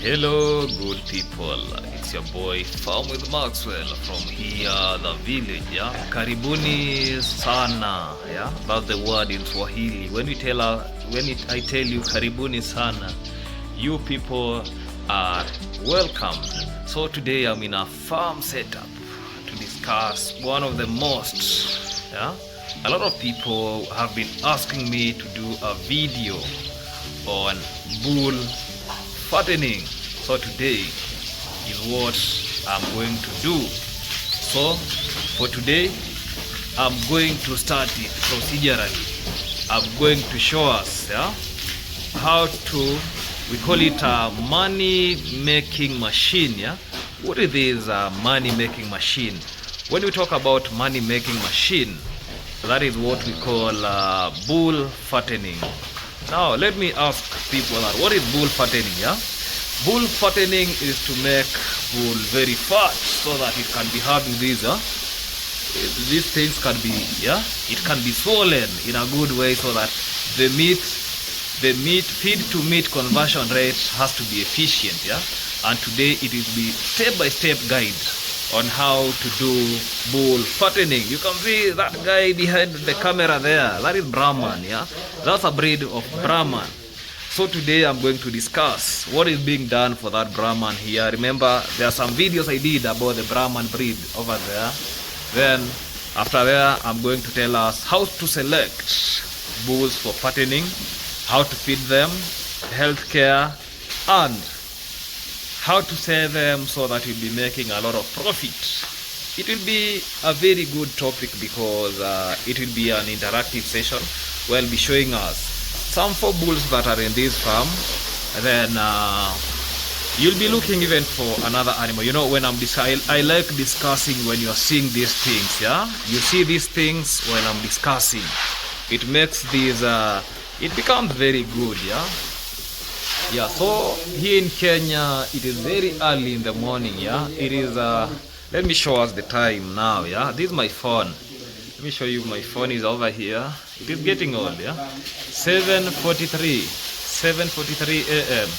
Hello, good people. It's your boy Farm with Maxwell from here, the village. Yeah, karibuni sana. Yeah, that's the word in Swahili. I tell you karibuni sana, you people are welcome. So today I'm in a farm setup to discuss one of the most. Yeah, a lot of people have been asking me to do a video on bull fattening. So today is what I'm going to do. So for today I'm going to start it procedurally. I'm going to show us how to, we call it a money making machine. What is this money making machine? When we talk about money making machine, that is what we call bull fattening. Now let me ask people that what is bull fattening? Bull fattening is to make bull very fat so that it can be having these things can be it can be swollen in a good way so that the meat feed to meat conversion rate has to be efficient. And today it will be step-by-step guide on how to do bull fattening. You can see that guy behind the camera there, that is Brahman. That's a breed of Brahman. So today I'm going to discuss what is being done for that Brahman here. Remember, there are some videos I did about the Brahman breed over there. Then after that, I'm going to tell us how to select bulls for fattening, how to feed them, healthcare, and how to sell them so that you'll be making a lot of profit. It will be a very good topic because it will be an interactive session where I'll be showing us some 4 bulls that are in this farm. And then you'll be looking even for another animal. You know, when I like discussing when you're seeing these things. You see these things when I'm discussing. It makes these it becomes very good. So here in Kenya it is very early in the morning. It is let me show us the time now. This is my phone. Let me show you, my phone is over here. It is getting old. 7:43 a.m.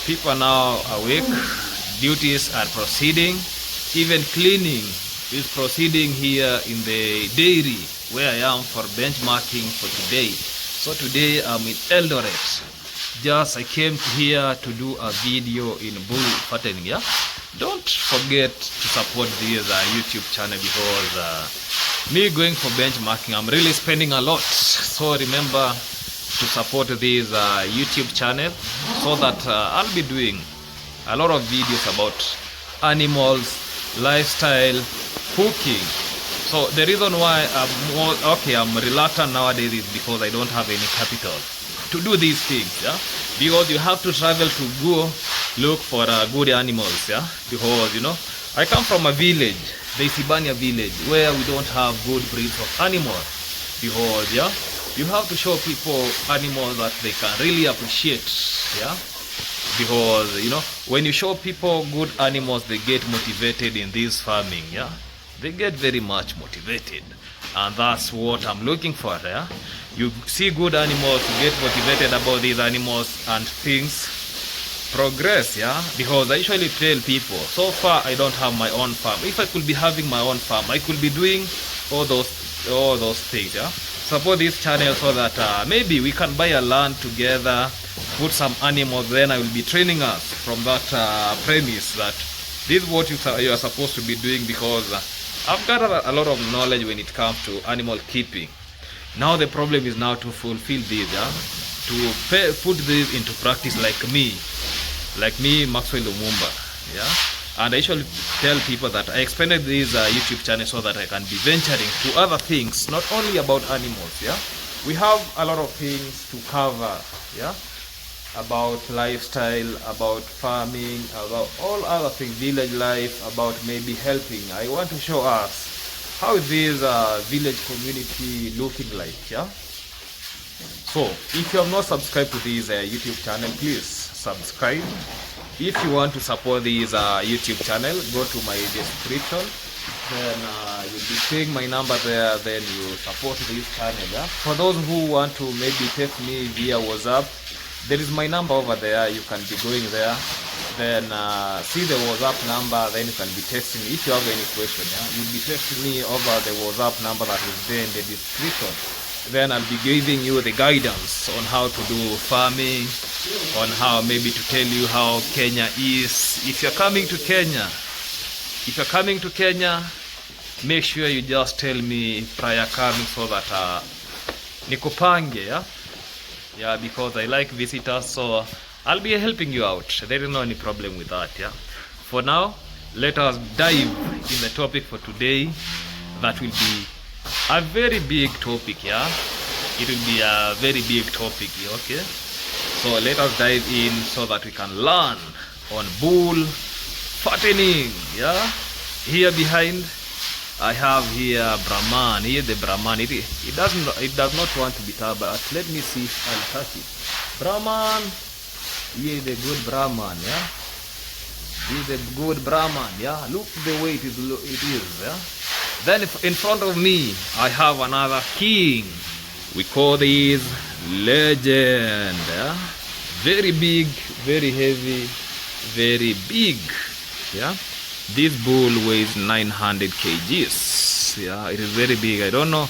People are now awake. Duties are proceeding. Even cleaning is proceeding here in the dairy where I am for benchmarking for today. So today I'm in Eldoret. I came here to do a video in bull fattening. Don't forget to support this YouTube channel because me going for benchmarking, I'm really spending a lot. So remember to support this YouTube channel so that I'll be doing a lot of videos about animals, lifestyle, cooking. So the reason why I'm reluctant nowadays is because I don't have any capital to do these things. Because you have to travel to go look for good animals. Because I come from a village, the Isibania village, where we don't have good breeds of animals. Because you have to show people animals that they can really appreciate. Because when you show people good animals, they get motivated in this farming. They get very much motivated, and that's what I'm looking for. You see good animals, you get motivated about these animals, and things progress. Because I usually tell people, so far I don't have my own farm. If I could be having my own farm, I could be doing all those things. Support this channel so that maybe we can buy a land together, put some animals, then I will be training us from that premise that this is what you are supposed to be doing. Because I've got a lot of knowledge when it comes to animal keeping. Now the problem is now to fulfill this, to put this into practice like me, Maxwell Lumumba. And I usually tell people that I expanded this YouTube channel so that I can be venturing to other things, not only about animals. We have a lot of things to cover. About lifestyle, about farming, about all other things, village life, about maybe helping. I want to show us how is this village community looking like. So if you have not subscribed to this YouTube channel, please subscribe. If you want to support this YouTube channel, go to my description. Then you'll be seeing my number there. Then you support this channel. For those who want to maybe text me via WhatsApp, there is my number over there. You can be going there. then see the WhatsApp number, then you can be texting me if you have any question. Yeah, you'll be texting me over the WhatsApp number that is there in the description. Then I'll be giving you the guidance on how to do farming, on how maybe to tell you how Kenya is. If you're coming to Kenya, make sure you just tell me prior coming so that nikupange, yeah, because I like visitors, so I'll be helping you out. There is no any problem with that, yeah. For now, let us dive in the topic for today. That will be a very big topic, yeah. It will be a very big topic, okay. So let us dive in so that we can learn on bull fattening, yeah. Here behind I have here Brahman. Here the Brahman. It does not want to be touched, but let me see if I'll touch it. Brahman. Here the good Brahman, yeah. Here the good Brahman, yeah. Look the way it is, yeah. Then in front of me I have another king. We call this legend, yeah. Very big, very heavy, very big, yeah. This bull weighs 900 kgs. Yeah, it is very big. I don't know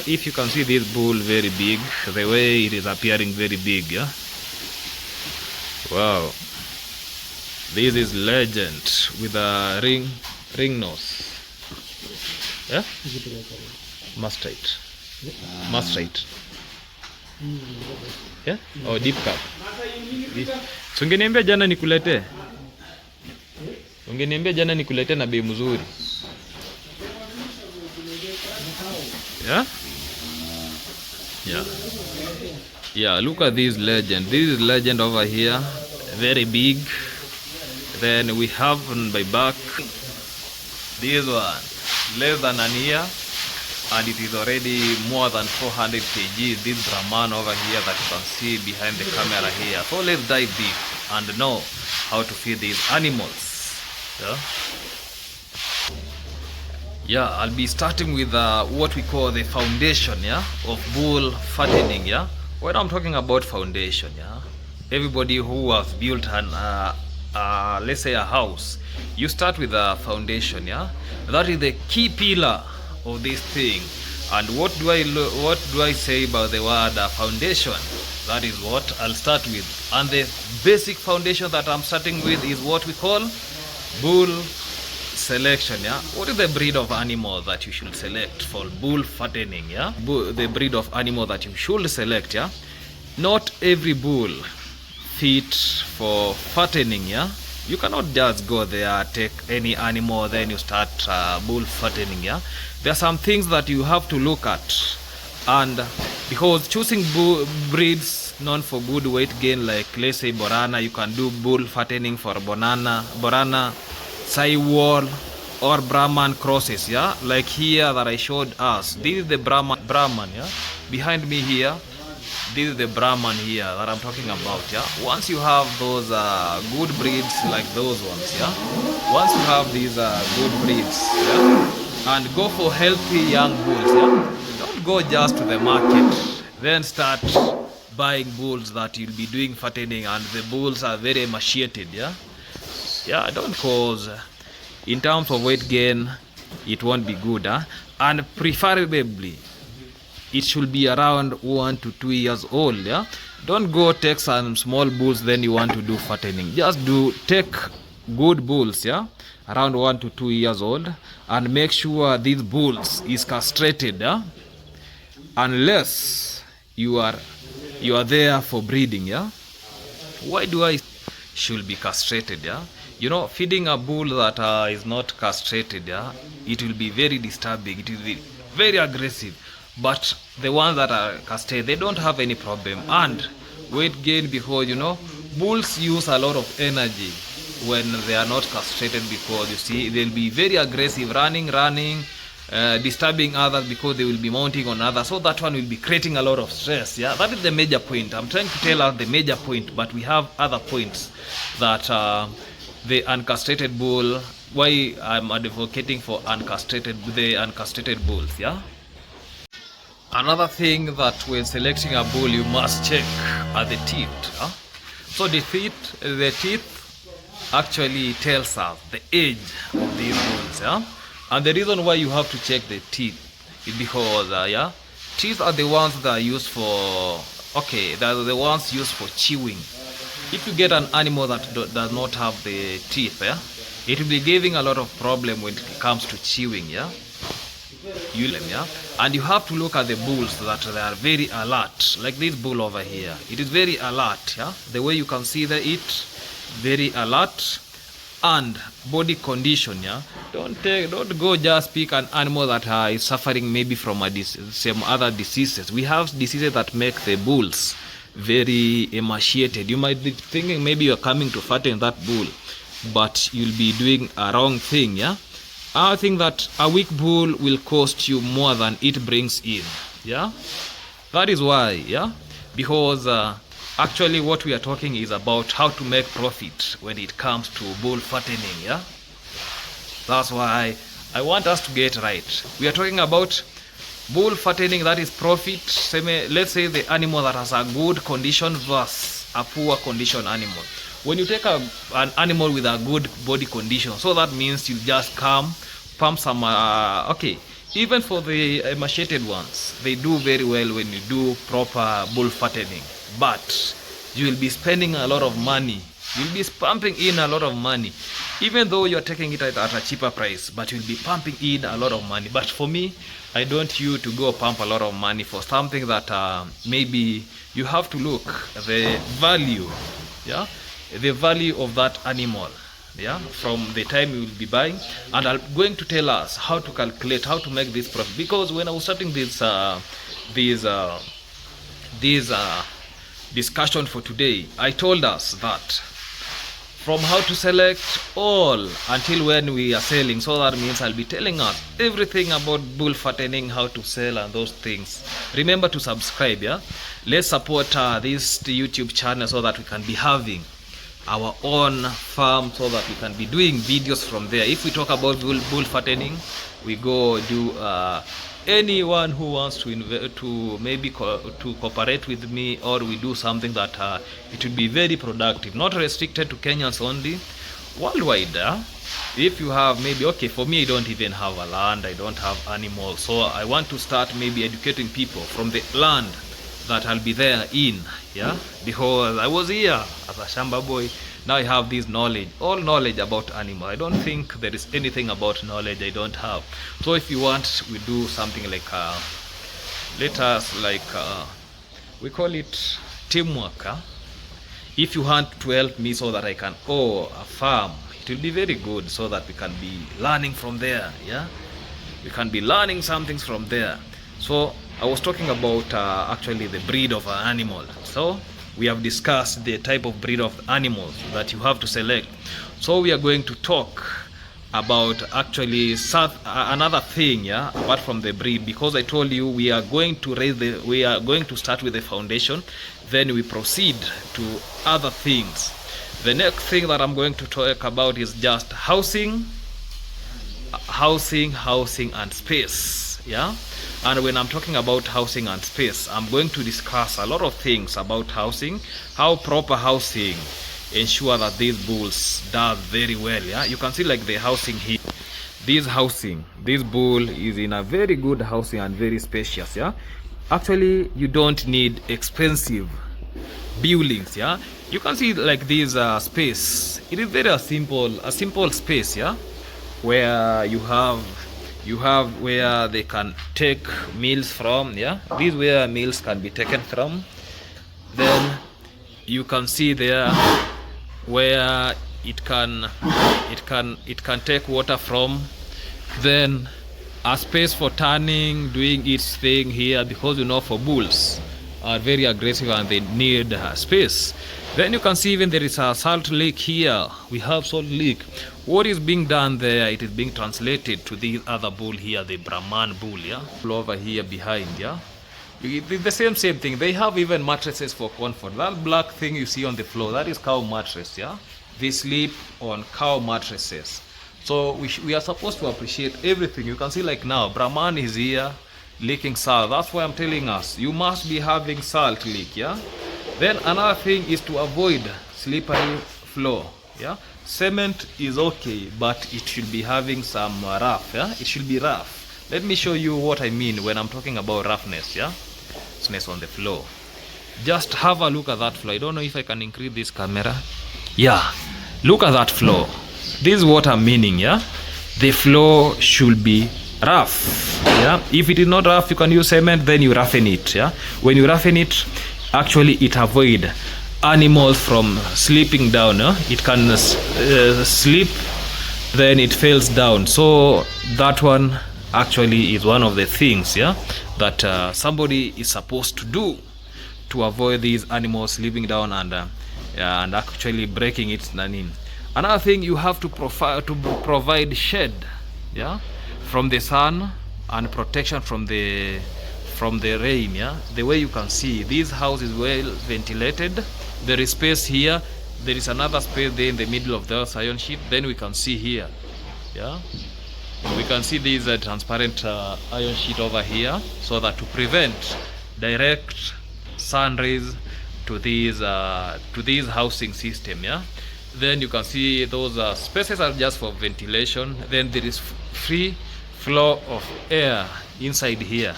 if you can see this bull very big. The way it is appearing very big. Yeah. Wow. This is legend with a ring nose. Yeah. Mustard. Yeah. Oh, deep cup. So ungeniambia jana nikulete. Ungeniambia jana nikulete na bei mzuri. Yeah? Yeah. Yeah, look at this legend. This is legend over here. Very big. Then we have on my back this one. Less than an year. And it is already more than 400 kg. This Brahman over here that you can see behind the camera here. So let's dive deep and know how to feed these animals. Yeah, I'll be starting with what we call the foundation, yeah, of bull fattening, yeah. When I'm talking about foundation, yeah, everybody who has built an let's say a house, you start with a foundation, yeah. That is the key pillar of this thing. And what do I say about the word foundation? That is what I'll start with. And the basic foundation that I'm starting with is what we call bull selection, yeah. What is the breed of animal that you should select for bull fattening, yeah? The breed of animal that you should select, yeah. Not every bull fit for fattening, yeah. You cannot just go there, take any animal, then you start bull fattening, yeah. There are some things that you have to look at, and because choosing breeds known for good weight gain, like let's say Borana, you can do bull fattening for Borana, Saiwal, or Brahman crosses, yeah. Like here that I showed us, this is the Brahman, yeah. Behind me here, this is the Brahman here that I'm talking about, yeah. Once you have those good breeds like those ones, yeah. Once you have these good breeds, yeah, and go for healthy young bulls, yeah. Don't go just to the market, then start buying bulls that you'll be doing fattening and the bulls are very emaciated, yeah. Yeah, don't, cause in terms of weight gain it won't be good, huh? And preferably it should be around 1 to 2 years old, yeah. Don't go take some small bulls then you want to do fattening. Just take good bulls, yeah, around 1 to 2 years old, and make sure these bulls is castrated, yeah, unless you are there for breeding, yeah. Why do I should be castrated, yeah? You know, feeding a bull that is not castrated, yeah, it will be very disturbing, it will be very aggressive. But the ones that are castrated, they don't have any problem. And weight gain, because you know, bulls use a lot of energy when they are not castrated, because you see they'll be very aggressive, running, disturbing others because they will be mounting on others. So that one will be creating a lot of stress, yeah. That is the major point. I'm trying to tell us the major point, but we have other points that the uncastrated bull, why I'm advocating for the uncastrated bulls, yeah. Another thing that when selecting a bull you must check are the teeth, huh? So the teeth actually tells us the age of these bulls, yeah. And the reason why you have to check the teeth is because yeah, teeth are the ones that are used for, okay, they are the ones used for chewing. If you get an animal that does not have the teeth, yeah, it will be giving a lot of problem when it comes to chewing, yeah. Yeah, and you have to look at the bulls that they are very alert, like this bull over here. It is very alert, yeah. The way you can see it, very alert, and body condition, yeah. Don't go just pick an animal that is suffering maybe from some other diseases. We have diseases that make the bulls very emaciated. You might be thinking maybe you're coming to fatten that bull, but you'll be doing a wrong thing, yeah. I think that a weak bull will cost you more than it brings in, yeah. That is why, yeah, because actually what we are talking is about how to make profit when it comes to bull fattening, yeah. That's why I want us to get right. We are talking about bull fattening, that is profit. Let's say the animal that has a good condition versus a poor condition animal. When you take an animal with a good body condition, so that means you just pump some, okay, even for the emaciated ones, they do very well when you do proper bull fattening. But you will be spending a lot of money. You'll be pumping in a lot of money, even though you're taking it at a cheaper price, but you'll be pumping in a lot of money. But for me, I don't want you to go pump a lot of money for something that maybe you have to look the value, yeah, the value of that animal, yeah, from the time you will be buying. And I'm going to tell us how to calculate, how to make this profit. Because when I was starting this discussion for today, I told us that from how to select all until when we are selling. So that means I'll be telling us everything about bull fattening, how to sell and those things. Remember to subscribe, yeah. Let's support this YouTube channel so that we can be having our own farm, so that we can be doing videos from there. If we talk about bull fattening, we go do anyone who wants to maybe to cooperate with me, or we do something that it will be very productive, not restricted to Kenyans only, worldwide. If you have maybe, okay, for me, I don't even have a land, I don't have animals, so I want to start maybe educating people from the land that I'll be there in, yeah, because I was here as a shamba boy. Now I have this knowledge, all knowledge about animal. I don't think there is anything about knowledge I don't have. So if you want, we do something like let us like we call it teamwork. If you want to help me so that I can own a farm, it will be very good, so that we can be learning from there, yeah. We can be learning some things from there. So I was talking about actually the breed of an animal. So we have discussed the type of breed of animals that you have to select. So we are going to talk about actually another thing, yeah, apart from the breed, because I told you we are going to start with the foundation, then we proceed to other things. The next thing that I'm going to talk about is just housing and space, yeah. And when I'm talking about housing and space, I'm going to discuss a lot of things about housing, how proper housing ensure that these bulls does very well, yeah. You can see like the housing here, this bull is in a very good housing and very spacious, yeah. Actually, you don't need expensive buildings, yeah. You can see like this space, it is very simple space, yeah, where you have where they can take meals from, yeah. These where meals can be taken from. Then you can see there where it can take water from. Then a space for turning, doing its thing here, because you know for bulls are very aggressive and they need space. Then you can see even there is a salt lake here. We have salt lake. What is being done there, it is being translated to the other bull here, the Brahman bull, yeah, over here behind, yeah. The same thing. They have even mattresses for comfort. That black thing you see on the floor, that is cow mattress, yeah. They sleep on cow mattresses. So we are supposed to appreciate everything. You can see like now Brahman is here leaking salt. That's why I'm telling us you must be having salt leak, yeah. Then another thing is to avoid slippery floor, Yeah, cement is okay, but it should be having some rough. Yeah, it should be rough. Let me show you what I mean when I'm talking about roughness. Yeah, roughness on the floor. Just have a look at that floor. I don't know if I can increase this camera. Yeah, look at that floor. This is what I'm meaning. Yeah, the floor should be rough. Yeah, if it is not rough, you can use cement, then you roughen it. Yeah, when you roughen it, actually it avoid animals from slipping down. It can slip, then it falls down. So that one actually is one of the things, yeah, that somebody is supposed to do to avoid these animals slipping down and actually breaking it. Another thing, you have to provide shade, yeah, from the sun and protection from the rain. Yeah, the way you can see, this house is well ventilated. There is space here, there is another space there in the middle of the iron sheet. Then we can see here, yeah, we can see this transparent iron sheet over here, so that to prevent direct sun rays to this housing system. Yeah, then you can see those spaces are just for ventilation. Then there is free flow of air inside here.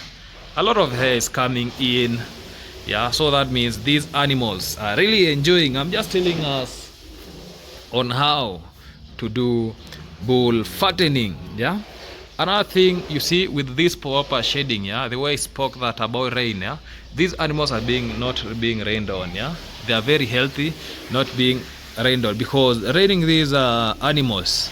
A lot of air is coming in. Yeah, so that means these animals are really enjoying. I'm just telling us on how to do bull fattening. Yeah, another thing, you see, with this proper shading, yeah, the way I spoke that about rain, yeah, these animals are not being rained on. Yeah, they are very healthy, not being rained on, because raining these animals,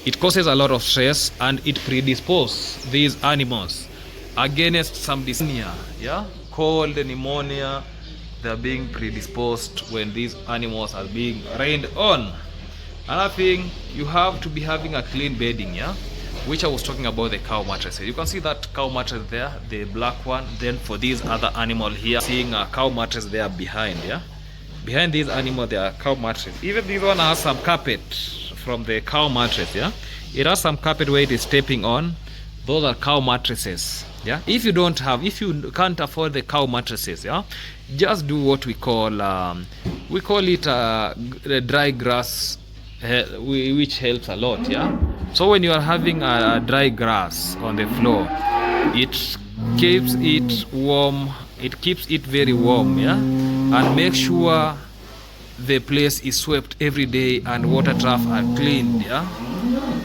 it causes a lot of stress and it predisposes these animals against some dyspnea, yeah, cold, pneumonia. They are being predisposed when these animals are being rained on. Another thing, you have to be having a clean bedding, yeah, which I was talking about, the cow mattresses. You can see that cow mattress there, the black one. Then for these other animal here, seeing a cow mattress there behind, yeah, behind these animal there are cow mattress. Even this one has some carpet from the cow mattress. Yeah, it has some carpet where it is stepping on. Those are cow mattresses. Yeah, if you can't afford the cow mattresses, yeah, just do what we call it dry grass, which helps a lot. Yeah, so when you are having a dry grass on the floor, it keeps it warm, it keeps it very warm. Yeah, and make sure the place is swept every day and water trough are cleaned. Yeah,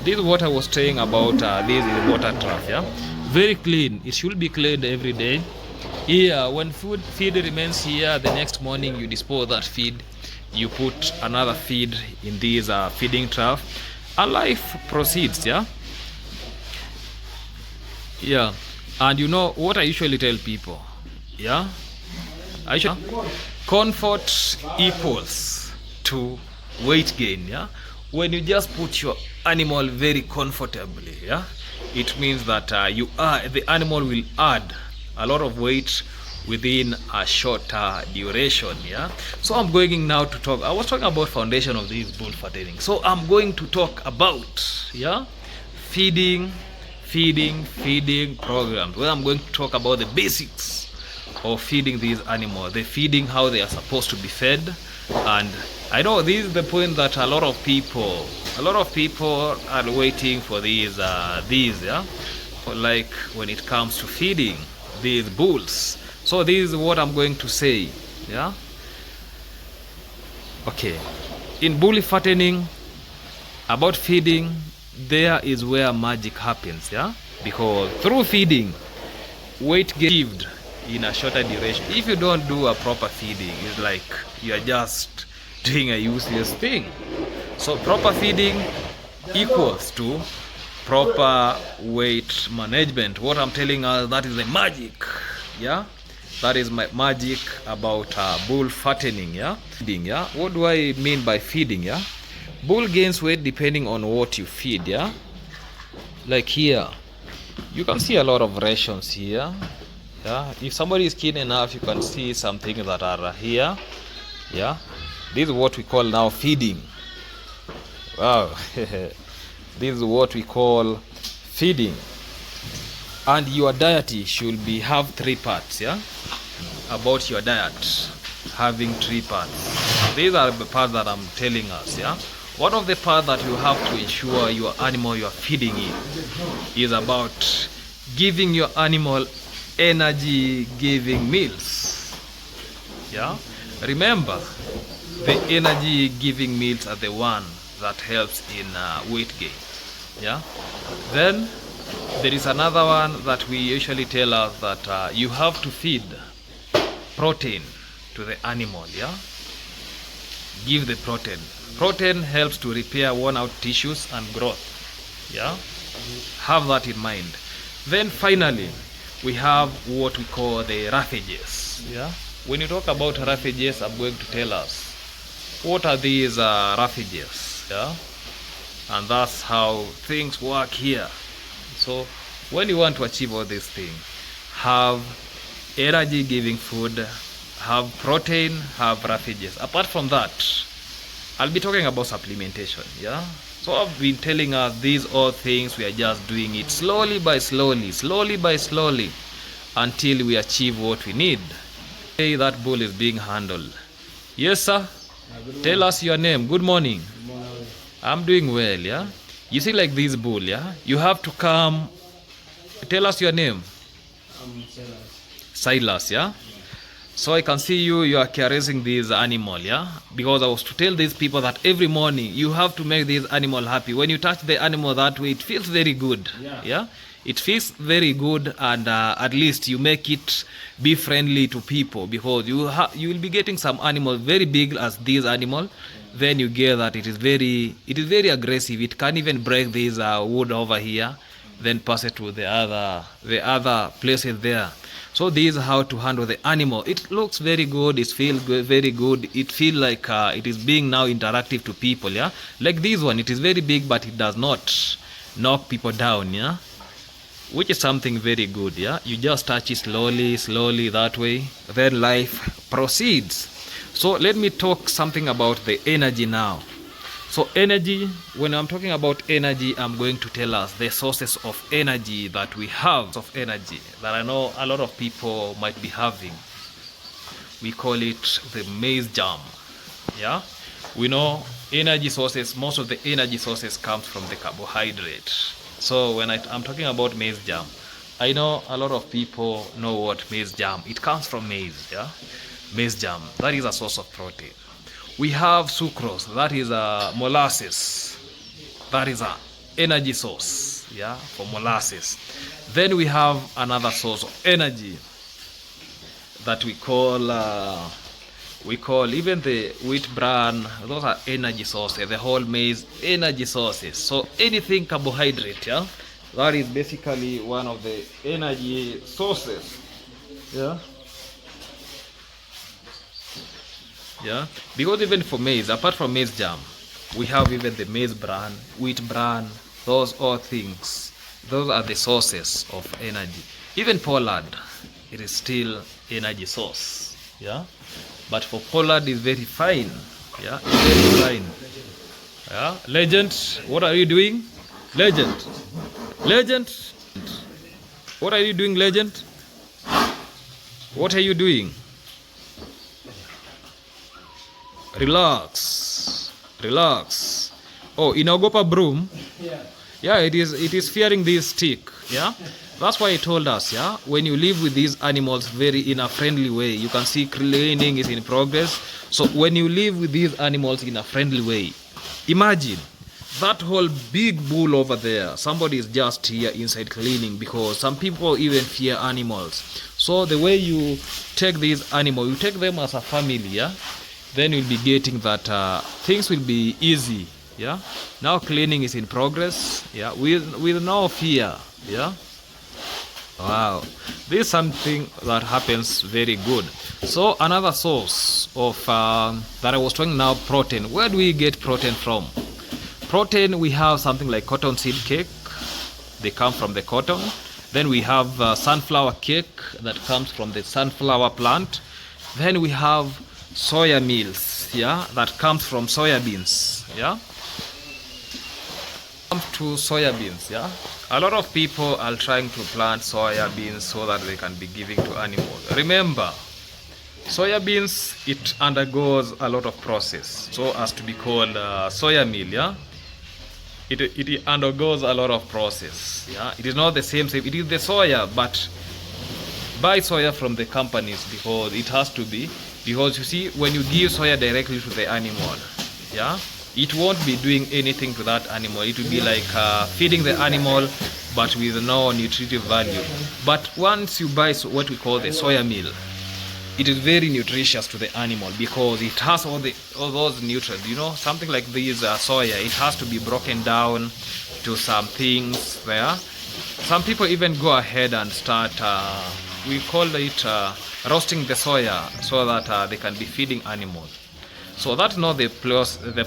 this is what I was saying about this is water trough. Yeah, very clean. It should be cleaned every day. Here, when feed remains here, the next morning you dispose that feed, you put another feed in this feeding trough, and life proceeds. Yeah, yeah. And you know what I usually tell people, yeah, comfort equals to weight gain. Yeah, when you just put your animal very comfortably, yeah, it means that the animal will add a lot of weight within a shorter duration. Yeah, so I'm going now to talk. I was talking about foundation of this bull fattening, so I'm going to talk about, yeah, feeding programs, where I'm going to talk about the basics of feeding these animals, the feeding, how they are supposed to be fed. And I know this is the point that a lot of people are waiting for these yeah, like when it comes to feeding these bulls. So this is what I'm going to say. Yeah, okay, in bull fattening, about feeding, there is where magic happens. Yeah, because through feeding, weight gained in a shorter duration. If you don't do a proper feeding, it's like you are just doing a useless thing. So proper feeding equals to proper weight management. What I'm telling us, that is the magic. Yeah, that is my magic about bull fattening. Yeah, feeding. Yeah, what do I mean by feeding? Yeah, bull gains weight depending on what you feed. Yeah, like here you can see a lot of rations here. Yeah, if somebody is keen enough, you can see some things that are here. Yeah, this is what we call now feeding. Wow. This is what we call feeding. And your diet should have 3 parts. Yeah, about your diet having 3 parts. These are the parts that I'm telling us. Yeah, One of the parts that you have to ensure your animal you are feeding it is about giving your animal energy giving meals. Yeah, remember, the energy giving meals are the one that helps in weight gain. Yeah, then there is another one that we usually tell us that you have to feed protein to the animal. Yeah, give the protein. Protein helps to repair worn out tissues and growth. Yeah, have that in mind. Then finally we have what we call the roughages. Yeah, when you talk about roughages, I'm going to tell us what are these roughages. Yeah, and that's how things work here. So when you want to achieve all these things, have energy giving food, have protein, have roughages. Apart from that, I'll be talking about supplementation. Yeah, so I've been telling us these all things, we are just doing it slowly by slowly until we achieve what we need. Hey, that bull is being handled. Yes sir, tell us your name. Good morning. I'm doing well. Yeah, you see, like this bull, yeah, you have to come. Tell us your name. Silas. Yeah, so I can see you are caressing this animal. Yeah, because I was to tell these people that every morning you have to make this animal happy. When you touch the animal that way, it feels very good. Yeah, it feels very good, and at least you make it be friendly to people, because you will be getting some animal very big as this animal. Then you get that it is very aggressive. It can't even break this wood over here, then pass it to the other places there. So this is how to handle the animal. It looks very good, it feels very good, it feels like it is being now interactive to people. Yeah, like this one, it is very big but it does not knock people down. Yeah, which is something very good. Yeah, you just touch it slowly that way, then life proceeds. So let me talk something about the energy now. So energy, when I'm talking about energy, I'm going to tell us the sources of energy that we have, of energy that I know a lot of people might be having. We call it the maize germ. Yeah, we know energy sources, most of the energy sources comes from the carbohydrate. So when I'm talking about maize germ, I know a lot of people know what maize germ, it comes from maize. Yeah, maize germ, that is a source of protein. We have sucrose, that is a molasses, that is a energy source. Yeah, for molasses. Then we have another source of energy that we call even the wheat bran. Those are energy sources. The whole maize, energy sources. So anything carbohydrate, yeah, that is basically one of the energy sources. Yeah. Yeah, because even for maize, apart from maize germ, we have even the maize bran, wheat bran, those all things. Those are the sources of energy. Even pollard, it is still energy source. Yeah, but for pollard is very fine. Yeah, very fine. Yeah, legend, what are you doing? Legend, what are you doing, legend? What are you doing? Relax. Oh, inaogopa broom? Yeah, it is fearing this stick. Yeah, that's why he told us. Yeah, when you live with these animals in a friendly way, you can see cleaning is in progress. So when you live with these animals in a friendly way, imagine that whole big bull over there, somebody is just here inside cleaning, because some people even fear animals. So the way you take these animals, you take them as a family. Yeah, then you'll be getting that things will be easy. Yeah, now cleaning is in progress. Yeah, with no fear. Yeah, wow, this is something that happens very good. So another source of that I was talking now, protein. Where do we get protein from? Protein, we have something like cotton seed cake, they come from the cotton. Then we have sunflower cake that comes from the sunflower plant. Then we have soya meals, yeah, that comes from soya beans. Yeah, to soya beans. Yeah, a lot of people are trying to plant soya beans so that they can be giving to animals. Remember, Soya beans, it undergoes a lot of process so as to be called soya meal, yeah. It undergoes a lot of process, yeah. It is not the same, it is the soya, but buy soya from the companies, because it has to be, because you see, when you give soya directly to the animal, yeah, it won't be doing anything to that animal. It will be like feeding the animal, but with no nutritive value. But once you buy what we call the soya meal, it is very nutritious to the animal, because it has all those nutrients. You know, something like this soya, it has to be broken down to some things there. Some people even go ahead and start, we call it roasting the soya, so that they can be feeding animals. So that's not the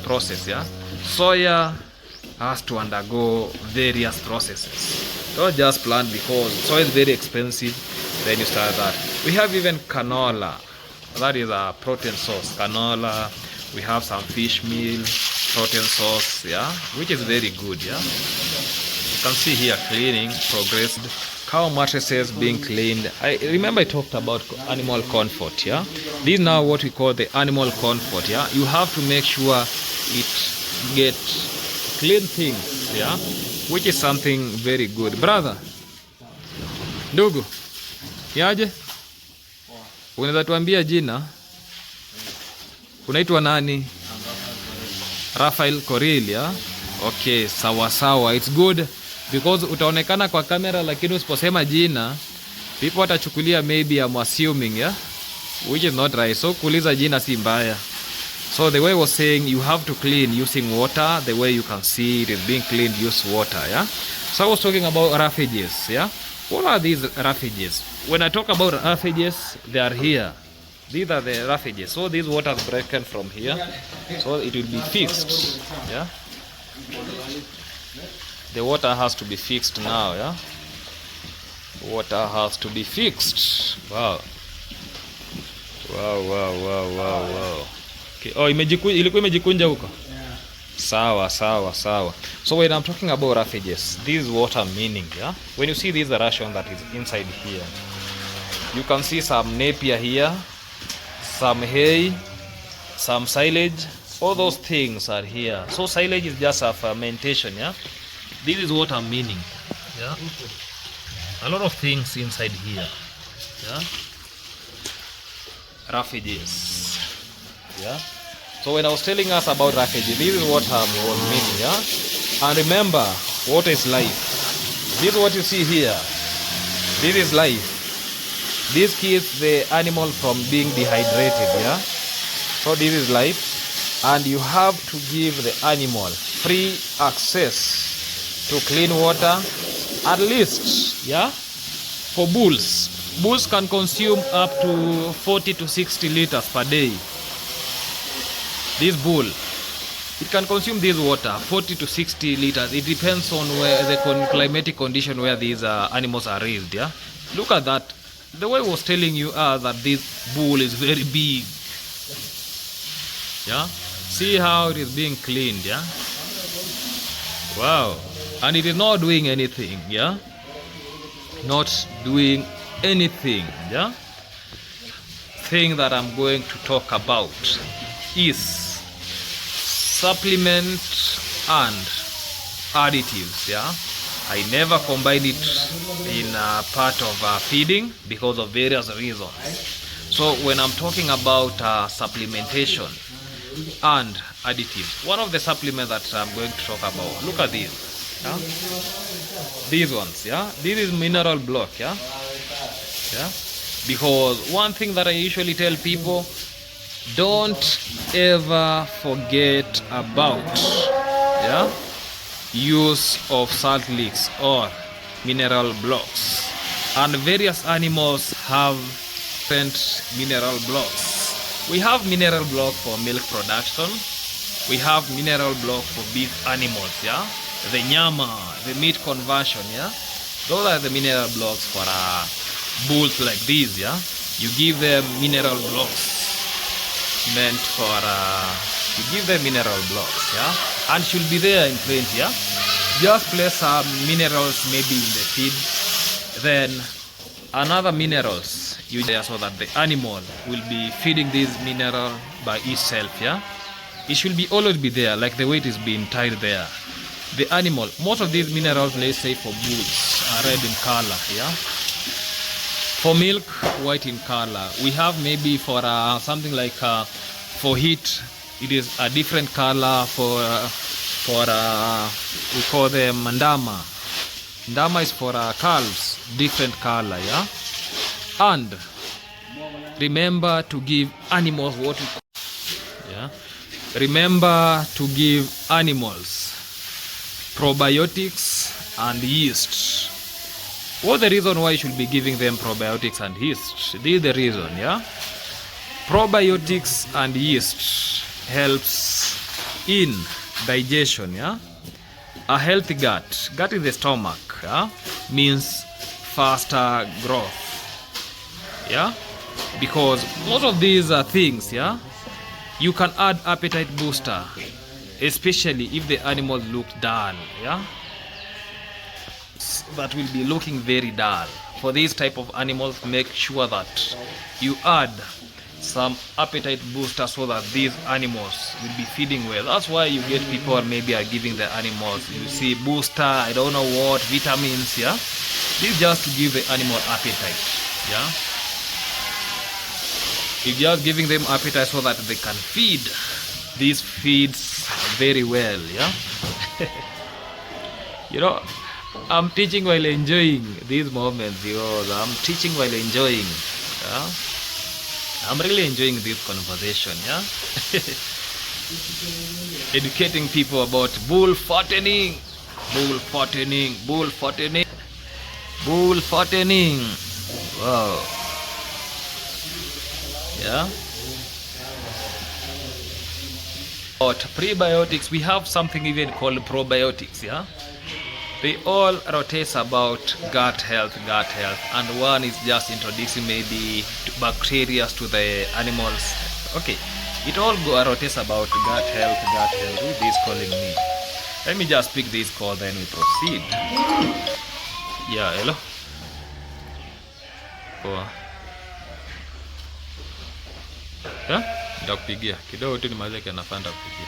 process, yeah. Soya has to undergo various processes. Don't just plant because soya is very expensive, then you start that. We have even canola, that is a protein source. Canola, we have some fish meal, protein source, yeah, which is very good, yeah. You can see here cleaning progressed. Cow mattresses being cleaned. I remember I talked about animal comfort, yeah. This is now what we call the animal comfort, yeah. You have to make sure it gets clean things, yeah, which is something very good. Brother, ndugu, yaje? Unaweza tuambia jina? Unaitwa nani? Rafael Correlia. Okay, sawa sawa. It's good because utaonekana kwa kamera, lakini usiposema jina, people watachukulia maybe I'm assuming, yeah, which is not right. So kuuliza jina si mbaya. So the way I was saying, you have to clean using water. The way you can see it is being cleaned, use water, yeah. So I was talking about refuges, yeah. What are these refuges? When I talk about refuges, they are here. These are the refuges. So this water is broken from here, so it will be fixed, yeah. The water has to be fixed now, yeah. Water has to be fixed. Wow. Wow. Okay. Oh, ilikuwa imejikunja huko. Sawa. So when I'm talking about refuges, this is what I'm meaning, yeah. When you see this ration that is inside here, you can see some napier here, some hay, some silage. All those things are here. So silage is just a fermentation, yeah. This is what I'm meaning, yeah. A lot of things inside here, yeah. Refuges, yeah. So when I was telling us about refuges, this is what I was meaning, yeah. And remember, what is life? This is what you see here. This is life. This keeps the animal from being dehydrated, yeah. So this is life, and you have to give the animal free access to clean water, at least, yeah. For bulls can consume up to 40 to 60 liters per day. This bull, it can consume this water 40 to 60 liters. It depends on where the climatic condition where these animals are raised, yeah. Look at that. The way I was telling you that this bull is very big, yeah. See how it is being cleaned, yeah. Wow. And it is not doing anything, yeah. Not doing anything, yeah. Thing that I'm going to talk about is supplement and additives, yeah. I never combine it in part of feeding because of various reasons. So when I'm talking about supplementation and additives, one of the supplements that I'm going to talk about, look at this. Yeah? These ones, yeah. This is mineral block, yeah. Because one thing that I usually tell people, don't ever forget about, yeah, use of salt licks or mineral blocks. And various animals have different mineral blocks. We have mineral block for milk production. We have mineral block for big animals, yeah. The nyama, the meat conversion, yeah. Those are the mineral blocks for bulls like these, yeah. You give them mineral blocks meant for you give them mineral blocks, yeah, and should be there in plenty, yeah. Just place some minerals maybe in the feed, then another minerals you there so that the animal will be feeding this mineral by itself. Yeah, it should be always be there, like the way it is being tied there. The animal, most of these minerals, let's say for bulls, are red in color. Yeah, for milk, white in color. We have maybe for something like for heat, it is a different color. For we call them ndama. Ndama is for calves, different color. Yeah, and remember to give animals what we call, yeah, remember to give animals probiotics and yeast. What's the reason why you should be giving them probiotics and yeast? This is the reason. Yeah, probiotics and yeast helps in digestion. Yeah, a healthy gut in the stomach, yeah, means faster growth. Yeah, because most of these things, yeah, you can add appetite booster, especially if the animal looks dull. Yeah, that will be looking very dull. For these type of animals, make sure that you add some appetite booster so that these animals will be feeding well. That's why you get people maybe are giving the animals, you see, booster, I don't know what, vitamins. Yeah, this is just to give the animal appetite. Yeah, you're just giving them appetite so that they can feed these feeds very well. Yeah, you know, I'm teaching while enjoying these moments, because I'm teaching while enjoying. Yeah, I'm really enjoying this conversation. Yeah, educating people about bull fattening, bull fattening, bull fattening, bull fattening. Wow. Yeah. About prebiotics, we have something even called probiotics. Yeah, they all rotate about gut health, and one is just introducing maybe bacteria to the animals. Okay, it all rotates about gut health. Who is calling me? Let me just pick this call, then we proceed. Yeah, hello. Yeah? Ndakupigia kidogo tu nimalize kanafanda kupigia.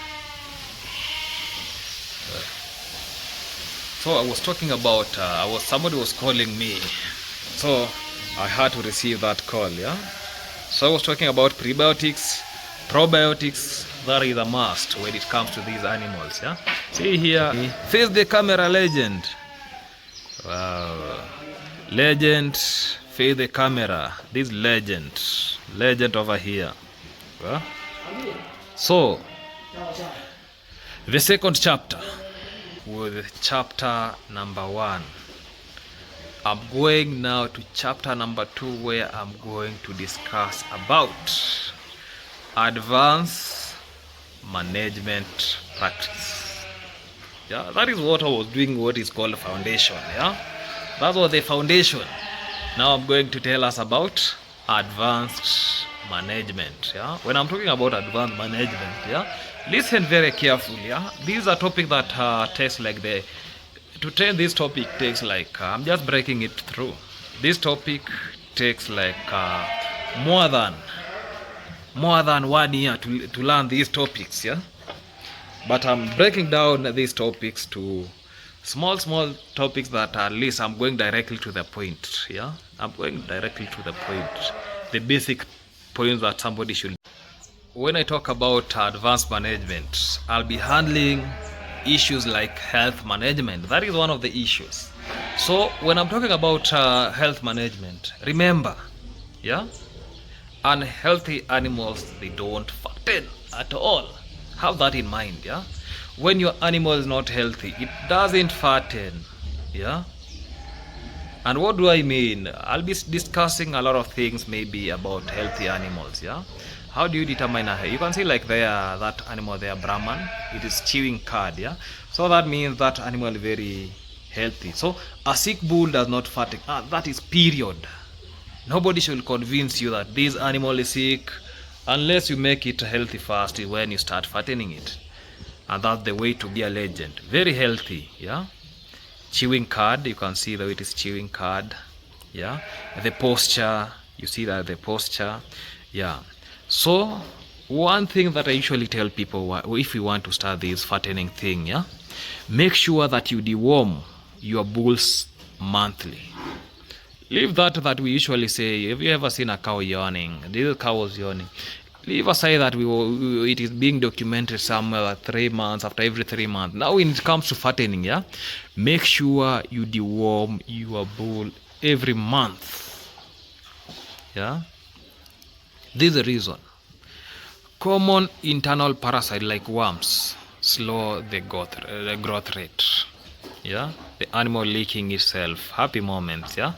So I was talking about somebody was calling me, so I had to receive that call. Yeah, so I was talking about prebiotics, probiotics. That is a must when it comes to these animals. Yeah, see here, face the camera, legend. Wow, legend, face the camera. This legend over here. Yeah? So the second chapter, with chapter number 1, I'm going now to chapter number 2, where I'm going to discuss about advanced management practice. Yeah, that is what I was doing, what is called foundation. Yeah, that was the foundation. Now I'm going to tell us about advanced management. Yeah, when I'm talking about advanced management, yeah, listen very carefully. Yeah, these are topics that takes like to train this topic takes like I'm just breaking it through. This topic takes like more than 1 year to learn these topics. Yeah, but I'm breaking down these topics to small topics that at least I'm going directly to the point. Yeah, I'm going directly to the point, the basic points that somebody should. When I talk about advanced management, I'll be handling issues like health management. That is one of the issues. So when I'm talking about health management, remember, yeah, unhealthy animals, they don't fatten at all. Have that in mind. Yeah, when your animal is not healthy, it doesn't fatten. Yeah, and what do I mean? I'll be discussing a lot of things maybe about healthy animals. Yeah, how do you determine you can see like that animal there, Brahman, it is chewing cud. Yeah, so that means that animal is very healthy. So a sick bull does not fatten. That is period. Nobody should convince you that this animal is sick unless you make it healthy first when you start fattening it. And that's the way to be a legend. Very healthy. Yeah, chewing cud, you can see the way it is chewing cud. Yeah, the posture, You see that the posture. Yeah. So one thing that I usually tell people, if you want to start this fattening thing, yeah, make sure that you deworm your bulls monthly. Leave that we usually say. Have you ever seen a cow yawning? This cow was yawning. Leave aside that it is being documented somewhere 3 months, after every 3 months. Now when it comes to fattening, yeah, make sure you deworm your bull every month. Yeah. This is the reason. Common internal parasite like worms slow the growth rate. Yeah. The animal licking itself. Happy moments. Yeah.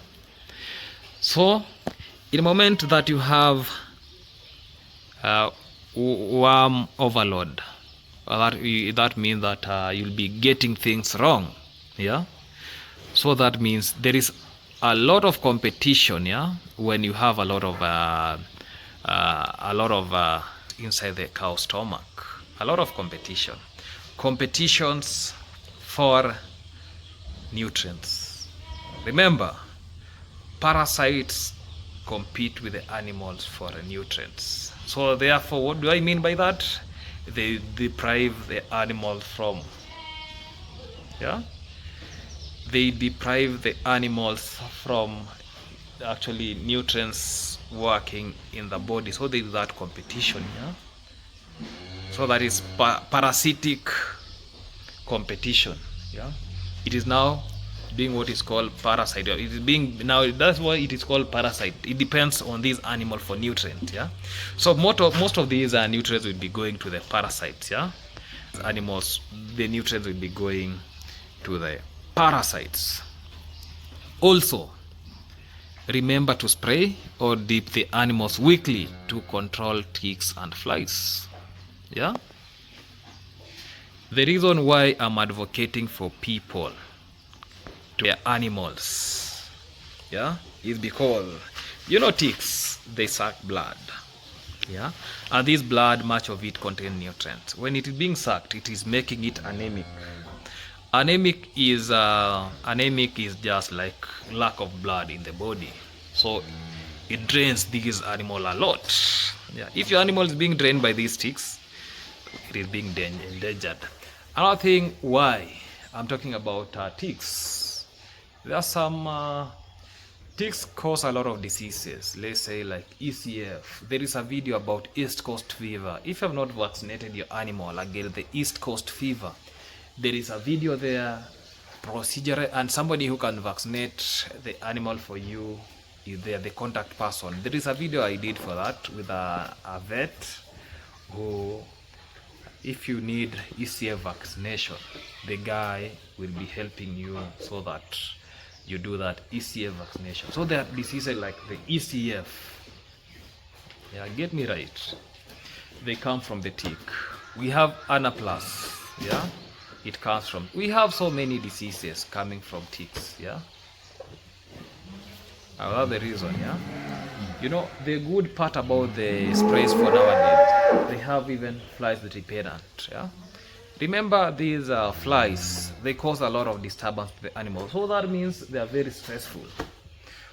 So in the moment that you have worm overload, that means that you'll be getting things wrong. Yeah. So that means there is a lot of competition. Yeah. When you have a lot of inside the cow stomach, a lot of competitions for nutrients. Remember, parasites compete with the animals for nutrients. So therefore, what do I mean by that? They deprive the animals from, yeah, they deprive the animals from actually nutrients working in the body. So there is that competition. Yeah. So that is parasitic competition. Yeah. It is now being what is called parasite. It is being now, that's why it is called parasite. It depends on these animal for nutrient. Yeah. So most of these nutrients will be going to the parasites. Yeah. Animals, the nutrients will be going to the parasites. Also, remember to spray or dip the animals weekly to control ticks and flies. Yeah. The reason why I'm advocating for people to their animals, yeah, is because ticks, they suck blood. Yeah. And this blood, much of it contains nutrients. When it is being sucked, it is making it anemic. Anemic is just like lack of blood in the body. So it drains these animal a lot. Yeah. If your animal is being drained by these ticks, it is being endangered. Another thing why I'm talking about ticks, there are some ticks cause a lot of diseases. Let's say like ECF. There is a video about East Coast fever. If you have not vaccinated your animal against the East Coast fever, there is a video there, procedure, and somebody who can vaccinate the animal for you is there, the contact person. There is a video I did for that with a vet who, if you need ECF vaccination, the guy will be helping you so that you do that ECF vaccination. So there are diseases like the ECF, yeah, get me right, they come from the tick. We have anaplas, yeah, it comes from, we have so many diseases coming from ticks. Yeah. That's the reason. Yeah. The good part about the sprays for nowadays, they have even flies repellent. Yeah. Remember, these flies, they cause a lot of disturbance to the animals. So that means they are very stressful.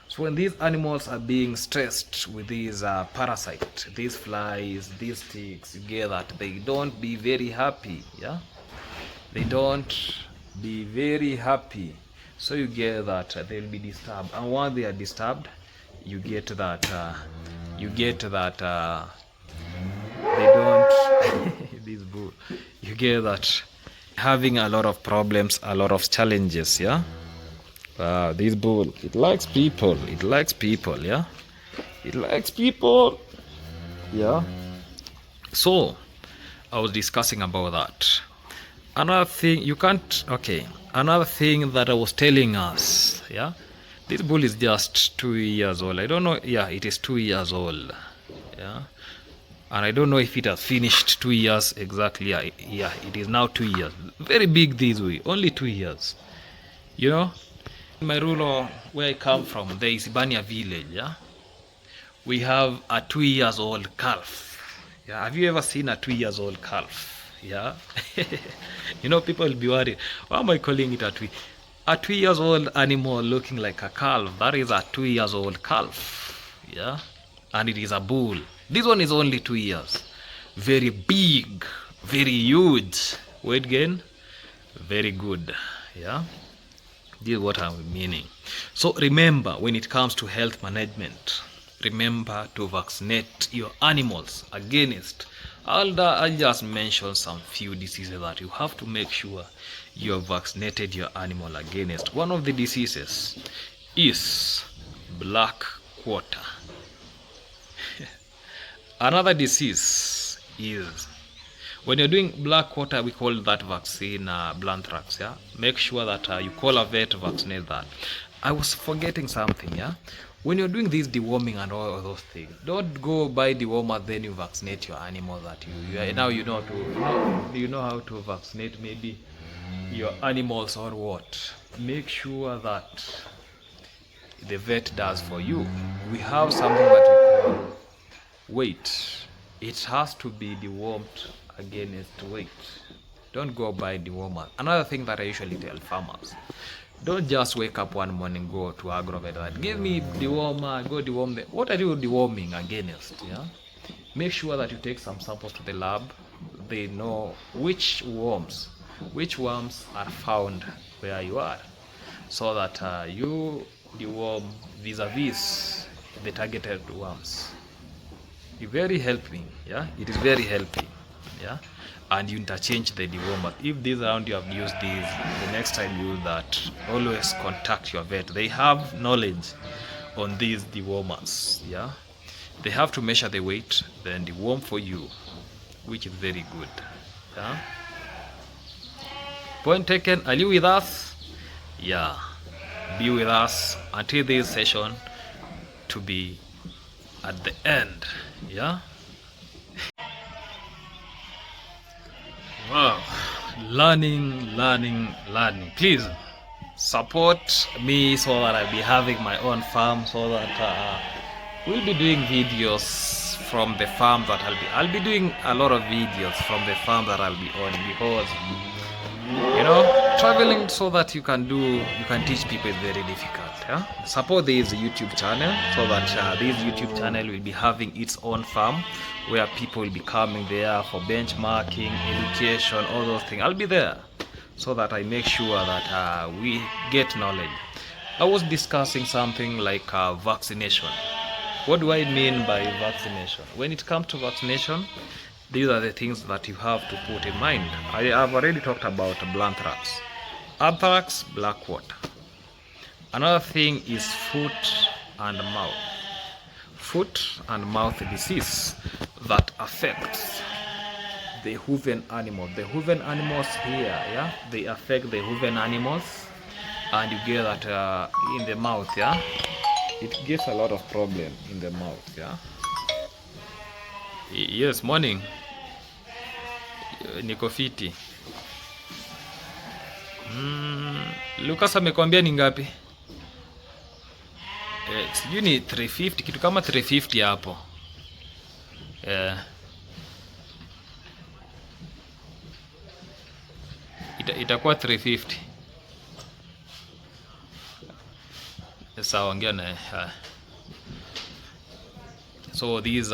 So when these animals are being stressed with these parasites, these flies, these ticks, you get that they don't be very happy. Yeah. They don't be very happy. So you get that they'll be disturbed. And once they are disturbed, you get that they don't this bull, you get that having a lot of problems, a lot of challenges. Yeah. This bull, it likes people. Yeah. It likes people. Yeah. So I was discussing about that. Another thing another thing that I was telling us, yeah, this bull is just 2 years old. I don't know. Yeah, it is 2 years old. Yeah. And I don't know if it has finished 2 years exactly. Yeah, it is now 2 years. Very big this way. Only 2 years. In my rural where I come from, the Isibania village, yeah, we have a 2 years old calf. Yeah, have you ever seen a 2 years old calf? Yeah. People will be worried, why am I calling it a 2 years old animal looking like a calf? That is a 2 years old calf. yeah, and it is a bull. This one is only 2 years. Very big, very huge. Weight gain, very good, yeah. This is what I'm meaning. So remember, when it comes to health management, remember to vaccinate your animals against. I'll just mention some few diseases that you have to make sure you have vaccinated your animal against. One of the diseases is black quarter. Another disease is, when you're doing black quarter, we call that vaccine blanthrax, yeah. Make sure that you call a vet to vaccinate that. I was forgetting something, yeah. When you're doing this deworming and all of those things, don't go buy dewormer then you vaccinate your animal. That now you know how to vaccinate maybe your animals or what. Make sure that the vet does for you. We have something that we call weight. It has to be dewormed against weight. Don't go buy dewormer. Another thing that I usually tell farmers, don't just wake up one morning, go to agrovet that give me dewormer, go deworm them. What are you deworming against? Yeah, make sure that you take some samples to the lab. They know which worms are found where you are, so that you deworm vis-a-vis the targeted worms. It's very helping, yeah. It is very helping, yeah. And you interchange the dewormer. If this round you have used this, the next time you use that, always contact your vet. They have knowledge on these dewormers, yeah. They have to measure the weight, then deworm for you, which is very good, yeah. Point taken. Are you with us? Yeah, be with us until this session to be at the end, yeah. Wow, learning. Please support me so that I'll be having my own farm, so that we'll be doing videos from the farm that I'll be doing a lot of videos from the farm that I'll be on, because traveling so that you can teach people is very difficult, yeah? Support this YouTube channel so that this YouTube channel will be having its own farm where people will be coming there for benchmarking, education, all those things. I'll be there so that I make sure that we get knowledge. I was discussing something like vaccination. What do I mean by vaccination? When it comes to vaccination, these are the things that you have to put in mind. I have already talked about blanthrax, anthrax, black water. Another thing is foot and mouth. Foot and mouth disease that affects the hooven animal. The hooven animals here, yeah, they affect the hooven animals, and you get that in the mouth, yeah. It gives a lot of problem in the mouth, yeah. Yes, morning. Niko fiti. Lucas amekwambia ni ngapi? Sijui ni 350, kitu kama 350 hapo. Itakuwa 350. Sawa, ongea naye. So these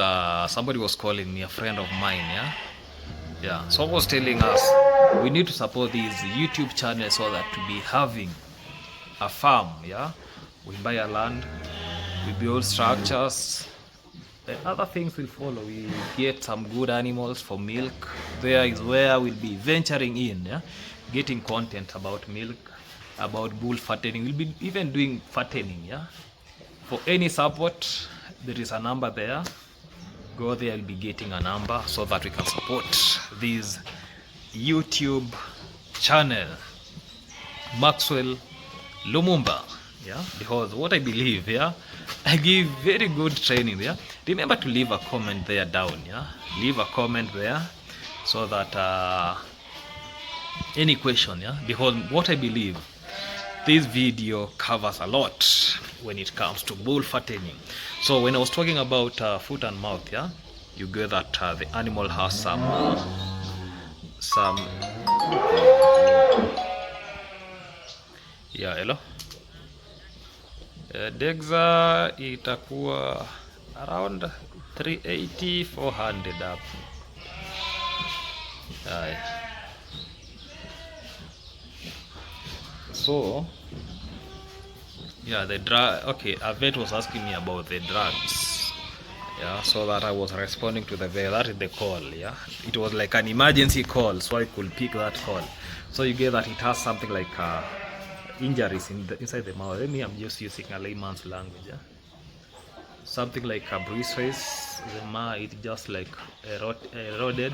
somebody was calling me, a friend of mine, yeah. Yeah, so I was telling us we need to support these YouTube channels so that to be having a farm, yeah. We buy a land, we build structures, and other things will follow. We get some good animals for milk. There is where we'll be venturing in, yeah, getting content about milk, about bull fattening. We'll be even doing fattening, yeah. For any support, there is a number there. Go there, I'll be getting a number so that we can support this YouTube channel, Maxwell Lumumba, yeah, because what I believe, yeah, I give very good training there. Remember to leave a comment there down, yeah, leave a comment there so that any question, yeah, because what I believe, this video covers a lot when it comes to bull fattening. So when I was talking about foot and mouth, yeah, you get that the animal has some yeah, hello. Dexa itakuwa around 380, 400 up. So yeah, the drug. Okay, a vet was asking me about the drugs. Yeah, so that I was responding to the vet. That is the call. Yeah, it was like an emergency call, so I could pick that call. So you get that it has something like injuries inside the mouth. I'm just using a layman's language. Yeah, something like a bruises. The mouth it just like eroded.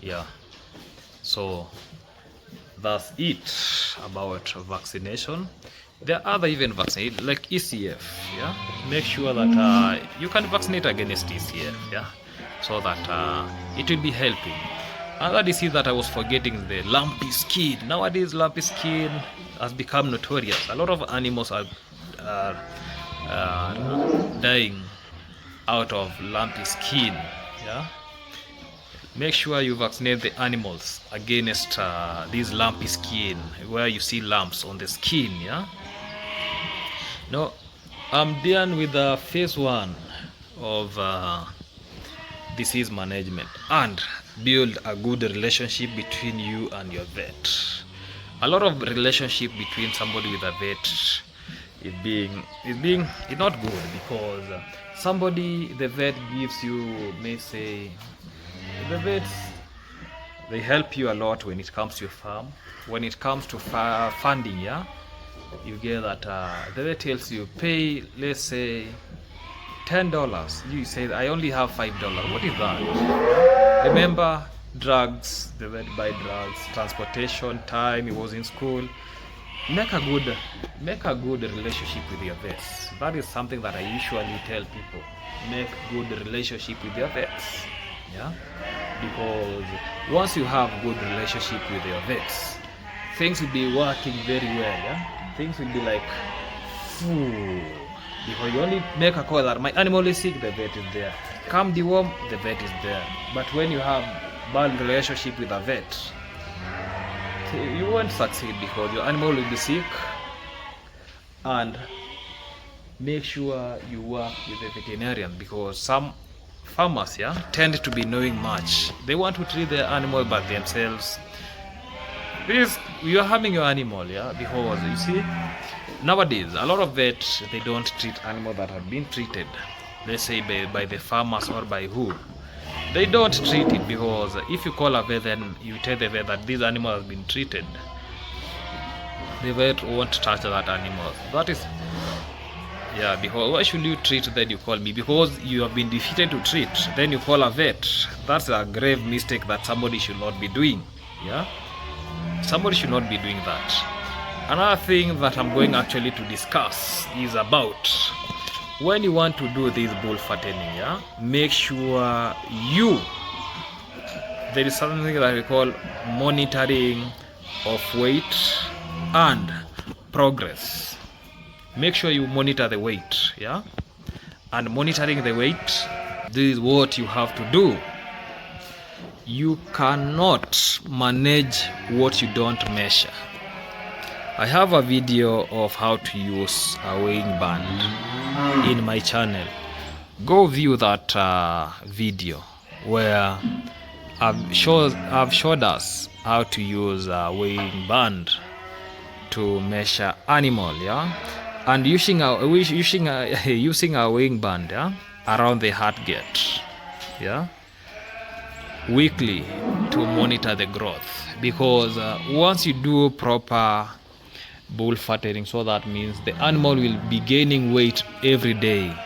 Yeah. So that's it about vaccination. There are other even vaccines like ECF. Yeah, make sure that you can vaccinate against ECF. Yeah, so that it will be helping. Another disease that I was forgetting, the lumpy skin. Nowadays, lumpy skin has become notorious. A lot of animals are dying out of lumpy skin. Yeah, make sure you vaccinate the animals against this lumpy skin, where you see lumps on the skin. Yeah. Now, I'm done with the phase 1 of disease management and build a good relationship between you and your vet. A lot of relationship between somebody with a vet is not good, because the vet gives you, may say, the vets, they help you a lot when it comes to your farm. When it comes to funding, yeah, you get that the vet tells you pay, let's say, $10. You say I only have $5. What is that? Remember, drugs, the vet buy drugs, transportation, time he was in school. Make a good relationship with your vets. That is something that I usually tell people. Make good relationship with your vets. Yeah, because once you have good relationship with your vets, things will be working very well. Yeah, things will be like, because you only make a call that my animal is sick, the vet is there. Come deworm, the vet is there. But when you have bad relationship with a vet, you won't succeed, because your animal will be sick. And make sure you work with a veterinarian, because some farmers, yeah, tend to be knowing much. They want to treat their animal by themselves. You are harming your animal, yeah, because you see, nowadays a lot of vets, they don't treat animals that have been treated, let's say by the farmers or by who. They don't treat it, because if you call a vet, then you tell the vet that this animal has been treated, the vet won't touch that animal. That is, yeah, because why should you treat then you call me? Because you have been defeated to treat, then you call a vet. That's a grave mistake that somebody should not be doing. Yeah, somebody should not be doing that. Another thing that I'm going actually to discuss is about when you want to do this bull fattening. Yeah, make sure there is something that we call monitoring of weight and progress. Make sure you monitor the weight, yeah? And monitoring the weight, this is what you have to do. You cannot manage what you don't measure. I have a video of how to use a weighing band in my channel. Go view that video where I've showed us how to use a weighing band to measure animal, yeah? And using a weighing band, yeah, around the heart gate, yeah, weekly, to monitor the growth. Because once you do proper bull fattening, so that means the animal will be gaining weight every day.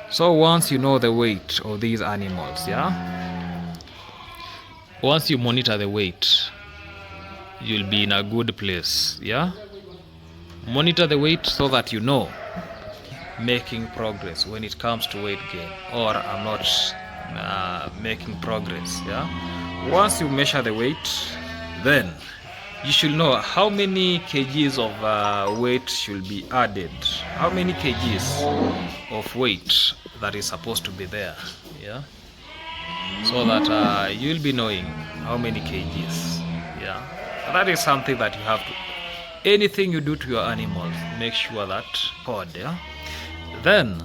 So once you know the weight of these animals, yeah, once you monitor the weight, you'll be in a good place. Yeah, monitor the weight so that you know making progress when it comes to weight gain, or I'm not making progress. Yeah, once you measure the weight, then you should know how many kgs of weight should be added, how many kgs of weight that is supposed to be there. Yeah, so that you'll be knowing how many kgs. Yeah, that is something that you have to, anything you do to your animals, make sure that pod. Yeah, then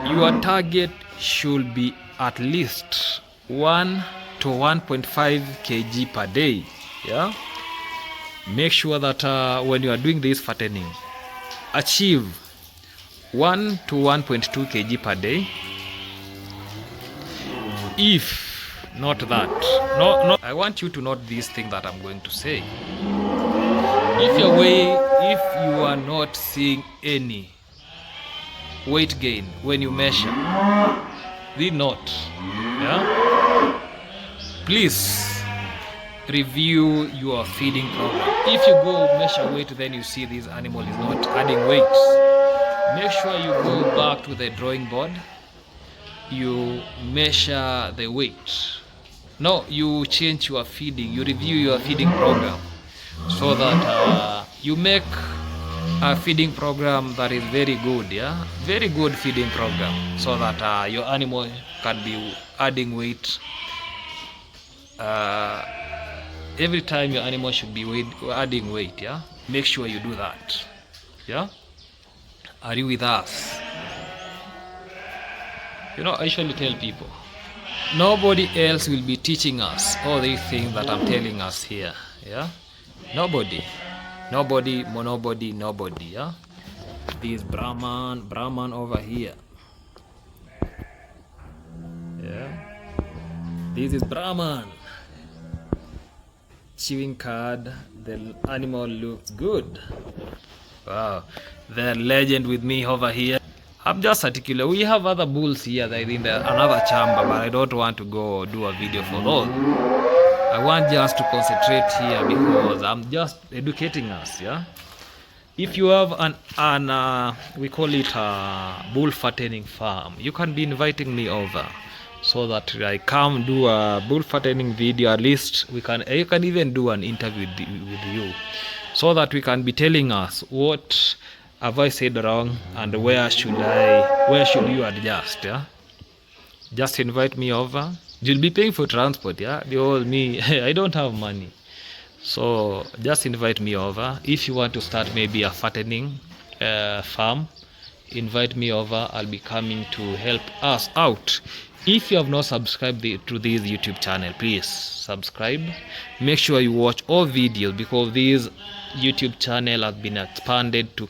your target should be at least 1 to 1.5 kg per day. Yeah, make sure that when you are doing this fattening, achieve 1 to 1.2 kg per day. If not that, no, I want you to note this thing that I'm going to say. If you are not seeing any weight gain when you measure, did not, yeah, please review your feeding program. If you go measure weight, then you see this animal is not adding weight, make sure you go back to the drawing board, you measure the weight. No, you change your feeding, you review your feeding program, so that you make a feeding program that is very good, yeah, very good feeding program, so that your animal can be adding weight. Every time your animal should be adding weight, yeah. Make sure you do that, yeah. Are you with us? You know, I usually tell people, nobody else will be teaching us all these things that I'm telling us here, yeah. Nobody, yeah. This Brahman over here, yeah. This is Brahman chewing cud. The animal looks good. Wow, the legend with me over here. I'm just articulate. We have other bulls here that are in another chamber, but I don't want to go do a video for those. I want just to concentrate here because I'm just educating us, yeah. If you have an we call it a bull fattening farm, you can be inviting me over, so that I come do a bull fattening video. At least you can even do an interview with you, so that we can be telling us what have I said wrong and where should you adjust, yeah. Just invite me over. You'll be paying for transport, yeah, because me I don't have money, so just invite me over. If you want to start maybe a fattening farm, invite me over. I'll be coming to help us out. If you have not subscribed to this YouTube channel, please subscribe. Make sure you watch all videos, because this YouTube channel has been expanded to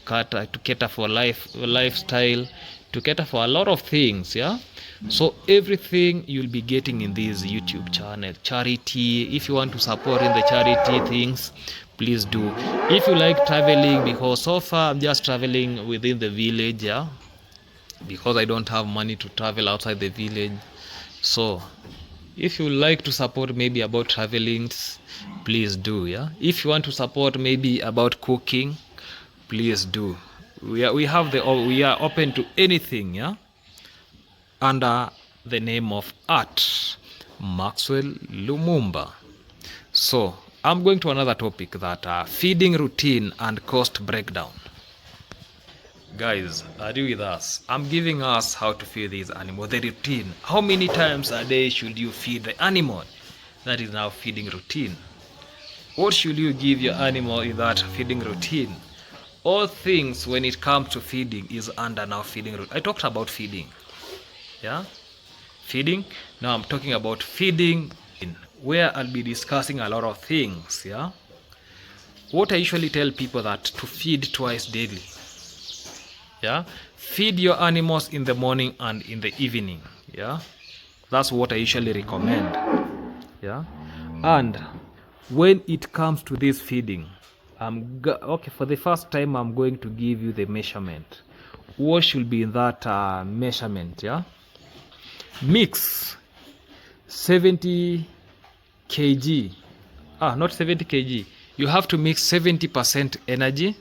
cater for lifestyle, to cater for a lot of things, yeah. So everything you'll be getting in this YouTube channel. Charity, if you want to support in the charity things, please do. If you like traveling, because so far I'm just traveling within the village, yeah, because I don't have money to travel outside the village. So if you like to support maybe about traveling, please do, yeah. If you want to support maybe about cooking, please do. We are open to anything, yeah, under the name of Art Maxwell Lumumba. So I'm going to another topic, that feeding routine and cost breakdown. Guys, are you with us? I'm giving us how to feed these animals, the routine. How many times a day should you feed the animal? That is now feeding routine. What should you give your animal in that feeding routine? All things when it comes to feeding is under now feeding routine. I talked about feeding, yeah, feeding. Now I'm talking about feeding, where I'll be discussing a lot of things, yeah. What I usually tell people, that to feed twice daily, yeah. Feed your animals in the morning and in the evening, yeah. That's what I usually recommend, yeah. And when it comes to this feeding, okay, for the first time I'm going to give you the measurement. What should be in that measurement, yeah. Mix 70 kg, not 70 kg, you have to mix 70% energy,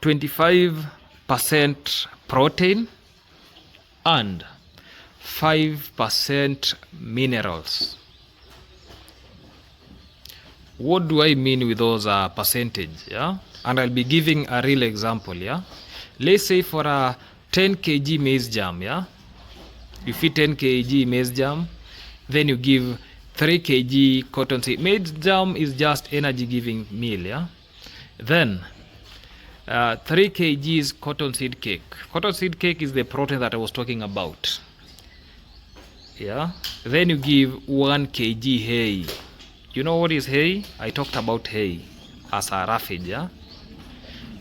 25% protein, and 5% minerals. What do I mean with those percentage, yeah? And I'll be giving a real example, yeah. Let's say for a 10 kg maize germ, yeah, you feed 10 kg maize germ, then you give 3 kg cotton seed. Maize germ is just energy giving meal, yeah. Then 3 kgs cottonseed cake. Cottonseed cake is the protein that I was talking about. Yeah. Then you give 1 kg hay. You know what is hay? I talked about hay as a roughage. Yeah.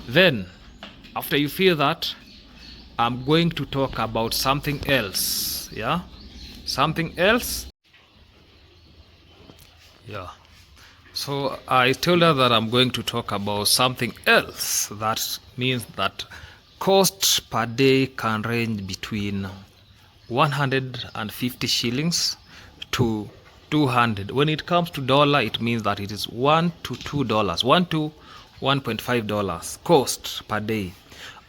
Then after you feel that, I'm going to talk about something else. Yeah. Something else. Yeah. So I told her that I'm going to talk about something else. That means that cost per day can range between 150 shillings to 200. When it comes to dollar, it means that it is $1 to $2, $1 to $1.5 cost per day.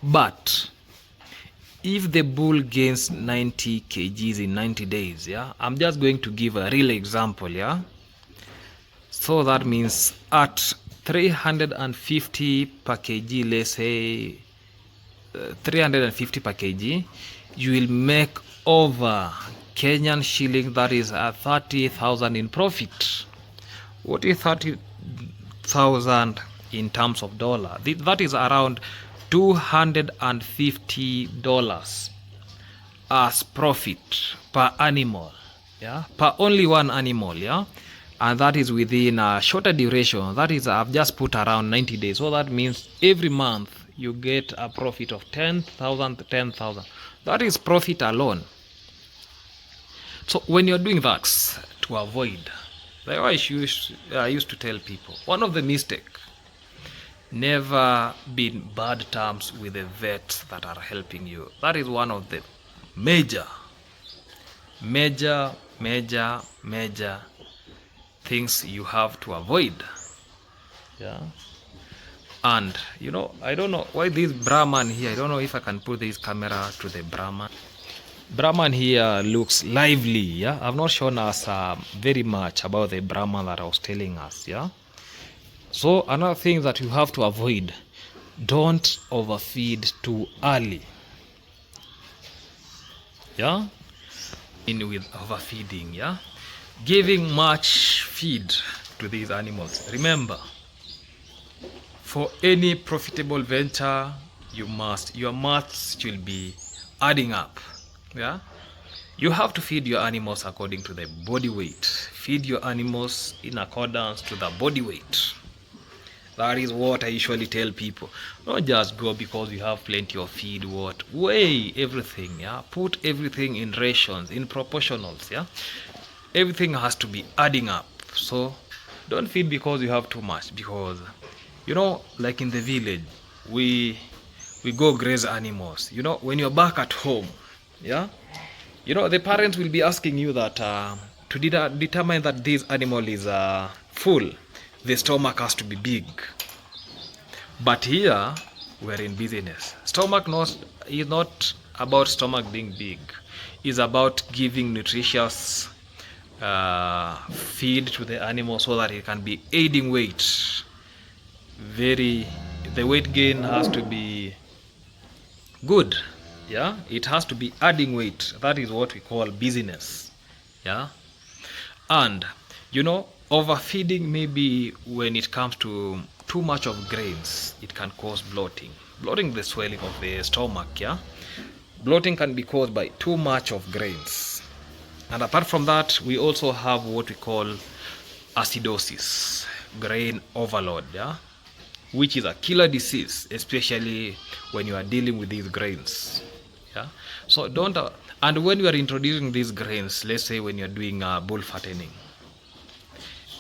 But if the bull gains 90 kgs in 90 days, yeah, I'm just going to give a real example, yeah. So that means at 350 per kg, let's say 350 per kg, you will make over Kenyan shilling, that is 30,000 in profit. What is 30,000 in terms of dollar? That is around $250 as profit per animal, yeah, per only one animal, yeah. And that is within a shorter duration. That is, I've just put around 90 days. So that means every month you get a profit of 10,000 to 10,000. That is profit alone. So when you're doing that, to avoid, like I used to tell people, one of the mistakes, never be in bad terms with the vets that are helping you. That is one of the major things you have to avoid. Yeah. And you know, I don't know why this Brahman here, I don't know if I can put this camera to the Brahman here looks lively. Yeah, I've not shown us very much about the Brahman that I was telling us. Yeah. So another thing that you have to avoid, don't overfeed too early. Yeah. In with overfeeding, yeah, giving much feed to these animals. Remember, for any profitable venture, your maths should be adding up. Yeah, you have to feed your animals according to the body weight. Feed your animals in accordance to the body weight. That is what I usually tell people. Don't just go because you have plenty of feed. Weigh everything, yeah. Put everything in rations, in proportionals, yeah. Everything has to be adding up. So don't feed because you have too much. Because you know, like in the village, we go graze animals. You know, when you're back at home, yeah, you know, the parents will be asking you that to determine that this animal is full, the stomach has to be big. But here we're in business. Stomach is not about stomach being big. It's about giving nutritious feed to the animal so that it can be aiding weight. The weight gain has to be good. Yeah, it has to be adding weight. That is what we call business. Yeah. And you know, overfeeding, maybe when it comes to too much of grains, it can cause bloating. Bloating, the swelling of the stomach, yeah. Bloating can be caused by too much of grains. And apart from that, we also have what we call acidosis, grain overload, yeah, which is a killer disease, especially when you are dealing with these grains. Yeah. So don't and when you are introducing these grains, let's say when you're doing bull fattening,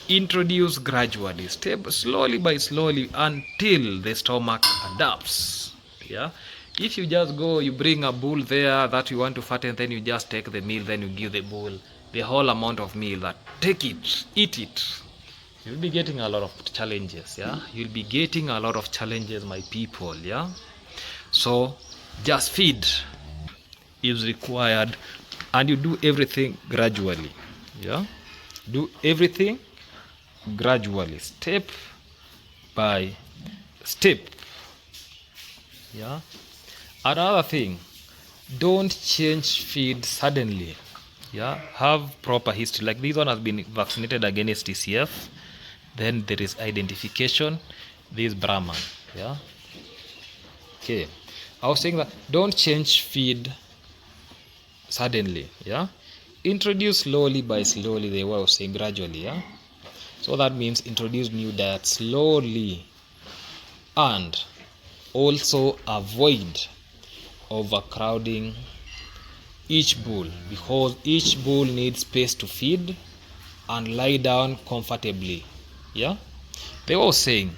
introduce gradually, step slowly by slowly until the stomach adapts. Yeah. If you just go, you bring a bull there that you want to fatten, then you just take the meal, then you give the bull the whole amount of meal, that take it, eat it, you'll be getting a lot of challenges. Yeah, you'll be getting a lot of challenges, my people. Yeah. So just feed is required, and you do everything gradually. Yeah, do everything gradually, step by step. Yeah. Another thing, don't change feed suddenly. Yeah, have proper history. Like this one has been vaccinated against TCF, then there is identification, this Brahman. Yeah, Okay, I was saying that don't change feed suddenly, yeah. Introduce slowly by slowly, the way I was saying, gradually, yeah. So that means introduce new diet slowly, and also avoid overcrowding each bull, because each bull needs space to feed and lie down comfortably. Yeah, they were saying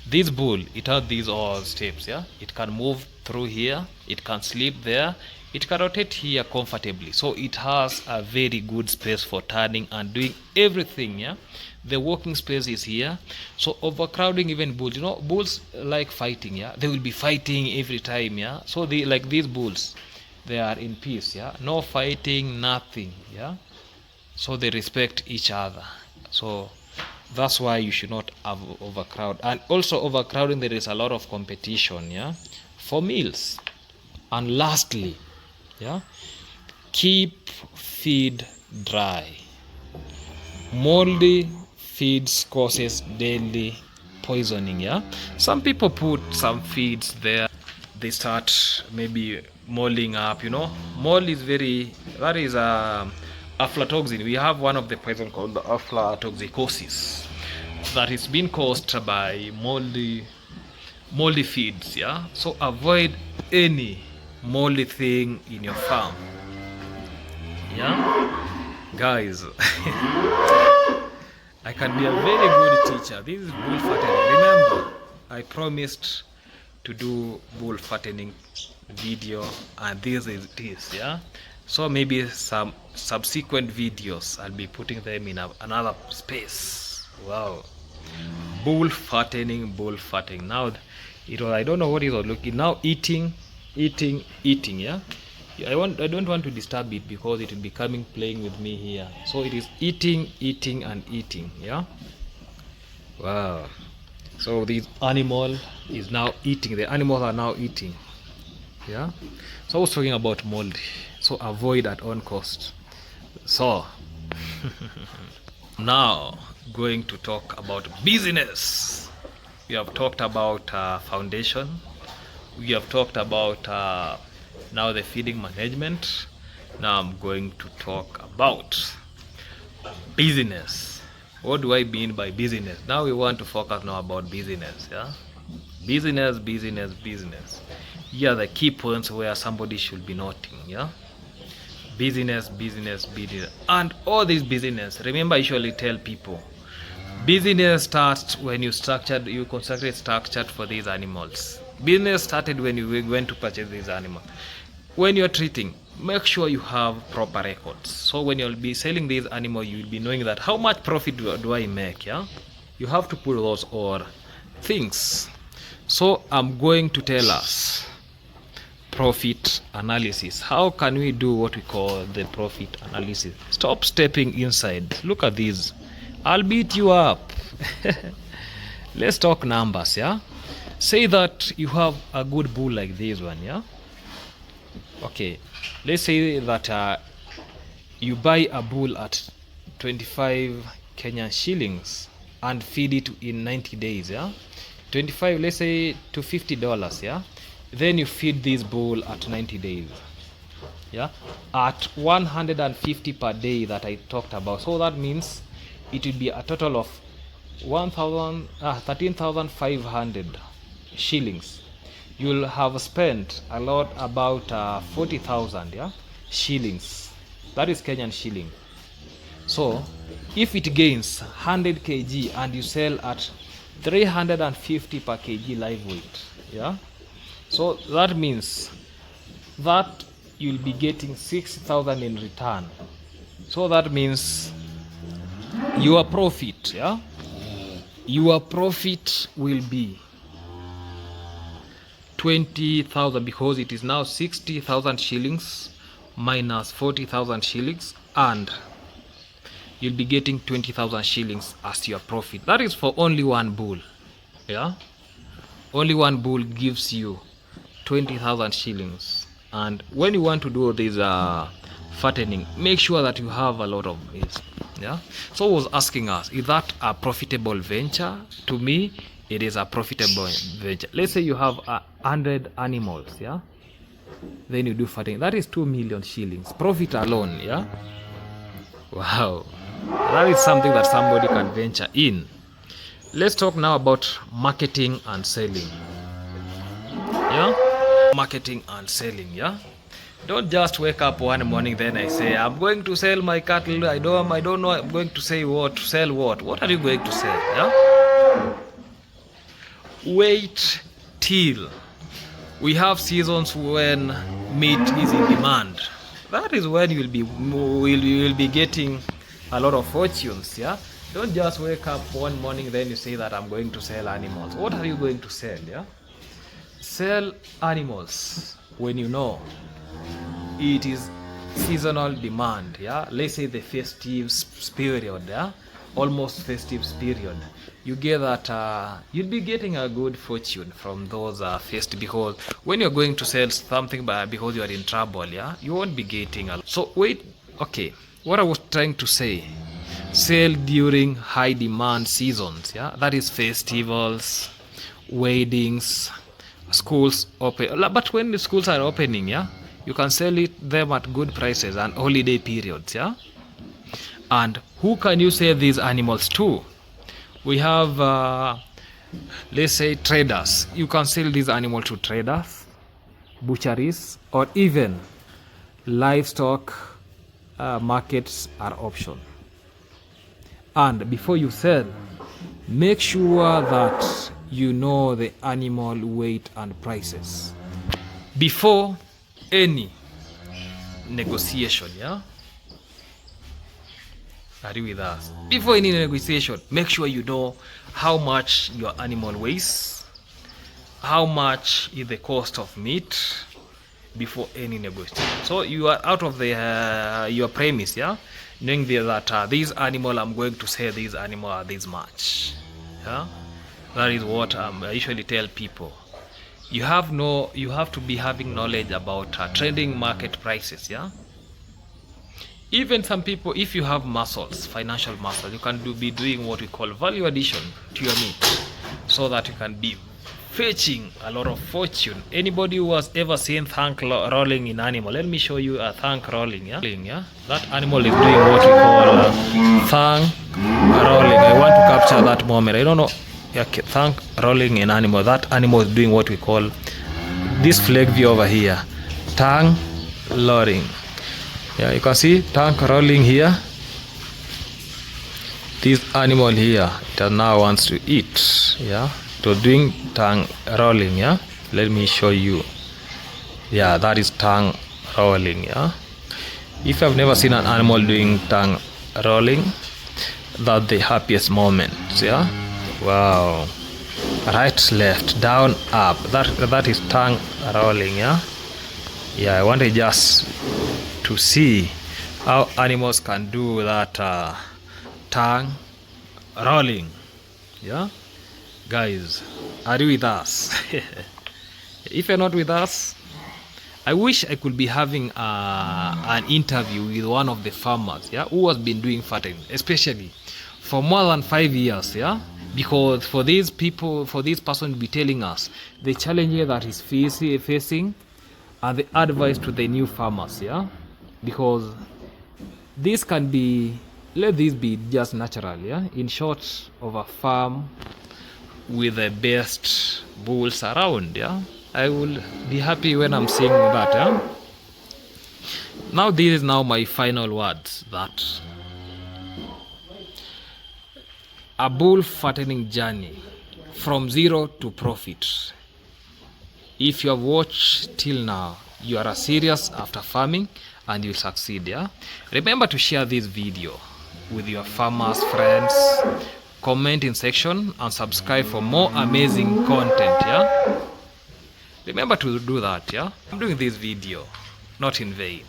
this bull, it has these all steps. Yeah, it can move through here, it can sleep there, it can rotate here comfortably, so it has a very good space for turning and doing everything. Yeah, the walking space is here. So overcrowding even bulls, bulls like fighting. Yeah, they will be fighting every time. Yeah, so they, like these bulls, they are in peace. Yeah, no fighting, nothing. Yeah, so they respect each other. So that's why you should not overcrowd. And also overcrowding, there is a lot of competition, yeah, for meals. And lastly, yeah, keep feed dry. Moldy feeds causes deadly poisoning. Yeah, some people put some feeds there, they start maybe molding up. Mold is that is aflatoxin. We have one of the poison called the aflatoxicosis that is being caused by moldy feeds. Yeah, so avoid any moldy thing in your farm. Yeah, guys. I can be a very good teacher. This is bull fattening. Remember, I promised to do bull fattening video, and this is this. Yeah, so maybe some subsequent videos I'll be putting them in another space. Wow, bull fattening. Now I don't know what it was looking now. Eating. Yeah, I don't want to disturb it because it will be coming playing with me here. So it is eating and eating. Yeah, wow. So this animal is now eating. The animals are now eating. Yeah, so I was talking about mold, so avoid at all cost. So now going to talk about business. We have talked about foundation. We have talked about now the feeding management. Now I'm going to talk about business. What do I mean by business? Now we want to focus now about business. Yeah, business. Here are the key points where somebody should be noting. Yeah, business, and all this business. Remember, I usually tell people, business starts when you constructed structure for these animals. Business started when you went to purchase these animals. When you're treating, make sure you have proper records. So when you'll be selling these animals, you'll be knowing that how much profit do I make. Yeah, you have to put those all things. So I'm going to tell us profit analysis. How can we do what we call the profit analysis? Stop stepping inside. Look at these. I'll beat you up. Let's talk numbers. Yeah, say that you have a good bull like this one. Yeah, okay, let's say that you buy a bull at 25 Kenyan shillings and feed it in 90 days. Yeah, 25, let's say, to $50. Yeah, then you feed this bull at 90 days. Yeah, at 150 per day that I talked about. So that means it will be a total of 13,500 shillings. You'll have spent a lot, about 40,000, yeah, shillings. That is Kenyan shilling. So if it gains 100 kg and you sell at 350 per kg live weight, yeah, so that means that you'll be getting 6,000 in return. So that means your profit, yeah, your profit will be 20,000, because it is now 60,000 shillings minus 40,000 shillings, and you'll be getting 20,000 shillings as your profit. That is for only one bull. Yeah, only one bull gives you 20,000 shillings. And when you want to do this fattening, make sure that you have a lot of this. Yeah, so I was asking us, is that a profitable venture? To me, it is a profitable venture. Let's say you have 100 animals, yeah, then you do fattening. That is 2 million shillings profit alone, yeah. Wow, that is something that somebody can venture in. Let's talk now about marketing and selling. Yeah, marketing and selling. Yeah, don't just wake up one morning then I say I'm going to sell my cattle. I don't know I'm going to say what, to sell what. What are you going to sell? Yeah, wait till we have seasons when meat is in demand. That is when you will be getting a lot of fortunes. Yeah, don't just wake up one morning then you say that I'm going to sell animals. What are you going to sell? Yeah, sell animals when you know it is seasonal demand. Yeah, let's say the festive period, yeah, almost festive period, you get that you'll be getting a good fortune from those fest, because when you're going to sell something because you are in trouble, yeah, you won't be getting a lot. So wait, okay, what I was trying to say, sell during high demand seasons, yeah, that is festivals, weddings, schools open. But when the schools are opening, yeah, you can sell them at good prices and holiday periods, yeah. And who can you sell these animals to? We have let's say traders. You can sell these animals to traders, butcheries, or even livestock markets are option. And before you sell, make sure that you know the animal weight and prices before any negotiation. Yeah, are you with us? Before any negotiation, make sure you know how much your animal weighs, how much is the cost of meat before any negotiation. So you are out of the your premise, yeah, knowing that this animal I'm going to sell this animal at this much. Yeah, that is what I usually tell people. You have to be having knowledge about trending market prices. Yeah, even some people, if you have muscles, financial muscle, you can be doing what we call value addition to your meat, so that you can be fetching a lot of fortune. Anybody who has ever seen thang rolling in animal, let me show you a thang rolling. Yeah, that animal is doing what we call thang rolling. I want to capture that moment. I don't know. Yeah, thang rolling in animal. That animal is doing what we call, this flag view over here, tongue rolling. Yeah, you can see tongue rolling here. This animal here, it now wants to eat. Yeah, to doing tongue rolling. Yeah, let me show you. Yeah, that is tongue rolling. Yeah, if you have never seen an animal doing tongue rolling, that's the happiest moment. Yeah, wow, right, left, down, up, that is tongue rolling. Yeah, I wanted just to see how animals can do that tongue rolling. Yeah, guys, are you with us? If you're not with us, I wish I could be having an interview with one of the farmers, yeah, who has been doing fattening, especially for more than 5 years. Yeah, because for these people, for this person to be telling us the challenges that he's facing and the advice to the new farmers. Yeah, because this can be, let this be just natural. Yeah, in short, of a farm with the best bulls around. Yeah, I will be happy when I'm seeing that. Yeah, now this is now my final words, that a bull fattening journey from zero to profit. If you have watched till now, you are serious after farming and you'll succeed. Yeah, remember to share this video with your farmers friends, comment in section, and subscribe for more amazing content. Yeah, remember to do that. Yeah, I'm doing this video not in vain,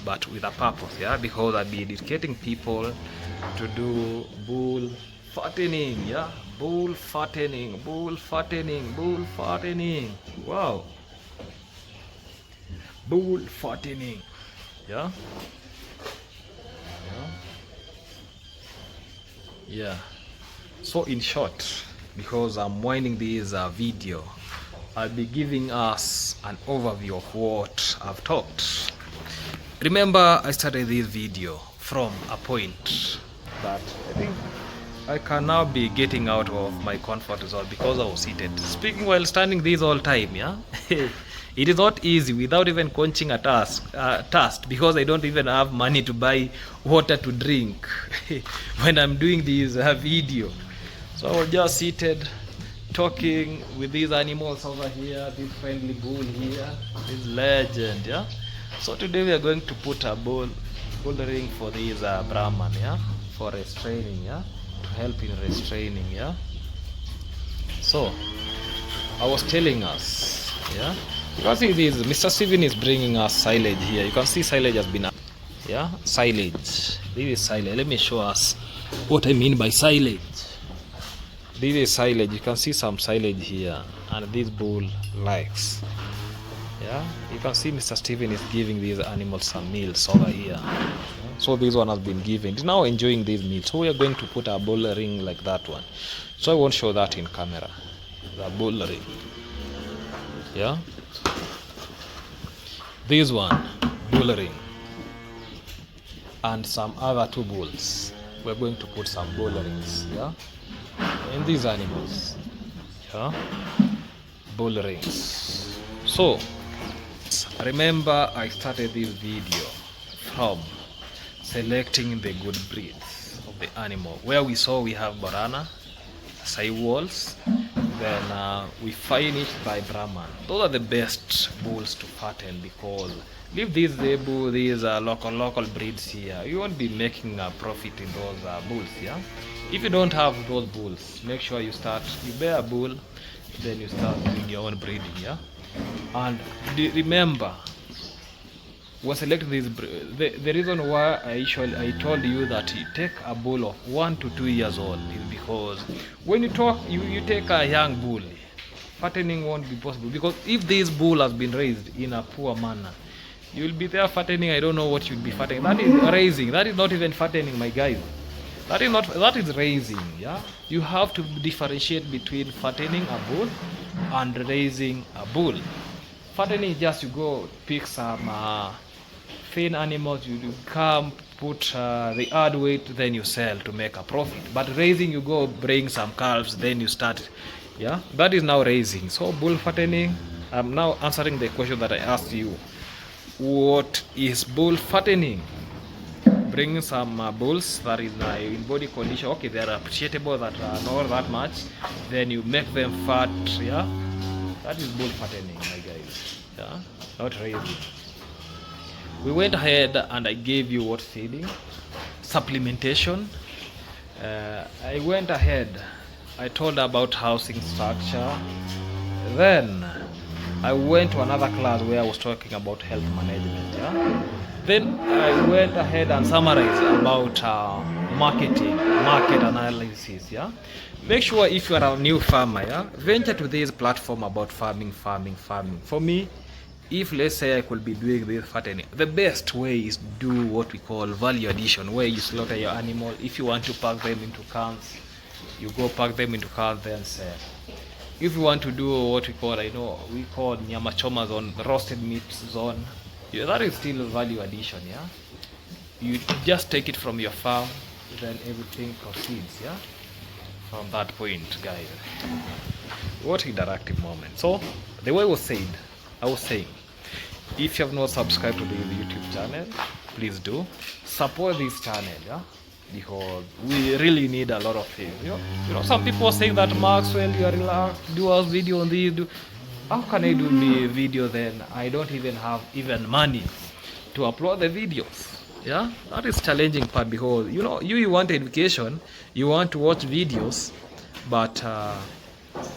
but with a purpose. Yeah, because I'll be educating people to do bull fattening. Yeah, bull fattening, bull fattening, bull fattening. Wow, bull fattening. Yeah, yeah. So in short, because I'm winding this video, I'll be giving us an overview of what I've talked. Remember, I started this video from a point that I think I can now be getting out of my comfort zone because I was seated. Speaking while standing this all time, yeah? It is not easy without even quenching a thirst because I don't even have money to buy water to drink when I'm doing this video. So I was just seated talking with these animals over here, this friendly bull here, this legend, yeah? So today we are going to put a bull ring for this Brahman, yeah? For restraining, yeah? To help in restraining, yeah? So, I was telling us, yeah? You can see this, Mr. Steven is bringing us silage here. You can see silage has been, yeah? Silage. This is silage. Let me show us what I mean by silage. This is silage. You can see some silage here, and this bull likes. Yeah, you can see Mr. Steven is giving these animals some meals over here. So this one has been given. He's now enjoying these meals. So we are going to put a bull ring like that one. So I won't show that in camera. The bull ring. Yeah. This one, bull ring. And some other two bulls. We're going to put some bull rings. Yeah. In these animals. Yeah. Bull rings. So remember, I started this video from selecting the good breeds of the animal, where we saw we have Borana, Saiwals, then we finish by Brahman. Those are the best bulls to fatten, because leave these local breeds here, you won't be making a profit in those bulls. Yeah, if you don't have those bulls, make sure you bear a bull, then you start doing your own breeding. Yeah. And remember, we selected this. The reason why I told you that you take a bull of 1 to 2 years old is because when you take a young bull, fattening won't be possible. Because if this bull has been raised in a poor manner, you will be there fattening. I don't know what you'll be fattening. That is raising. That is not even fattening, my guys. That is raising. Yeah, you have to differentiate between fattening a bull and raising a bull. Fattening is just you go pick some thin animals, you come put the add weight, then you sell to make a profit. But raising, you go bring some calves, then you start. Yeah, that is now raising. So bull fattening, I'm now answering the question that I asked you. What is bull fattening? Bring some bulls that is in body condition. Okay, they are appreciable, that are not that much. Then you make them fat. Yeah, that is bull fattening, my guys. Yeah, not raising. We went ahead and I gave you what feeding, supplementation. I went ahead. I told about housing structure. Then I went to another class where I was talking about health management. Yeah. Then I went ahead and summarized about market analysis. Yeah. Make sure if you are a new farmer, yeah, venture to this platform about farming. For me, if let's say I could be doing this fattening, the best way is do what we call value addition, where you slaughter your animal. If you want to pack them into cans, you go pack them into cans, then sell. If you want to do what we call nyama choma zone, roasted meat zone, yeah, that is still value addition. Yeah, you just take it from your farm, then everything proceeds. Yeah, from that point, guys. What interactive moment. So the way I was saying, if you have not subscribed to the YouTube channel, please do support this channel. Yeah, because we really need a lot of things. You know, some people are saying that Maxwell, you are relaxed, do us video on this. How can I do the video then? I don't even have money to upload the videos. Yeah, that is challenging part, because you want education, you want to watch videos, but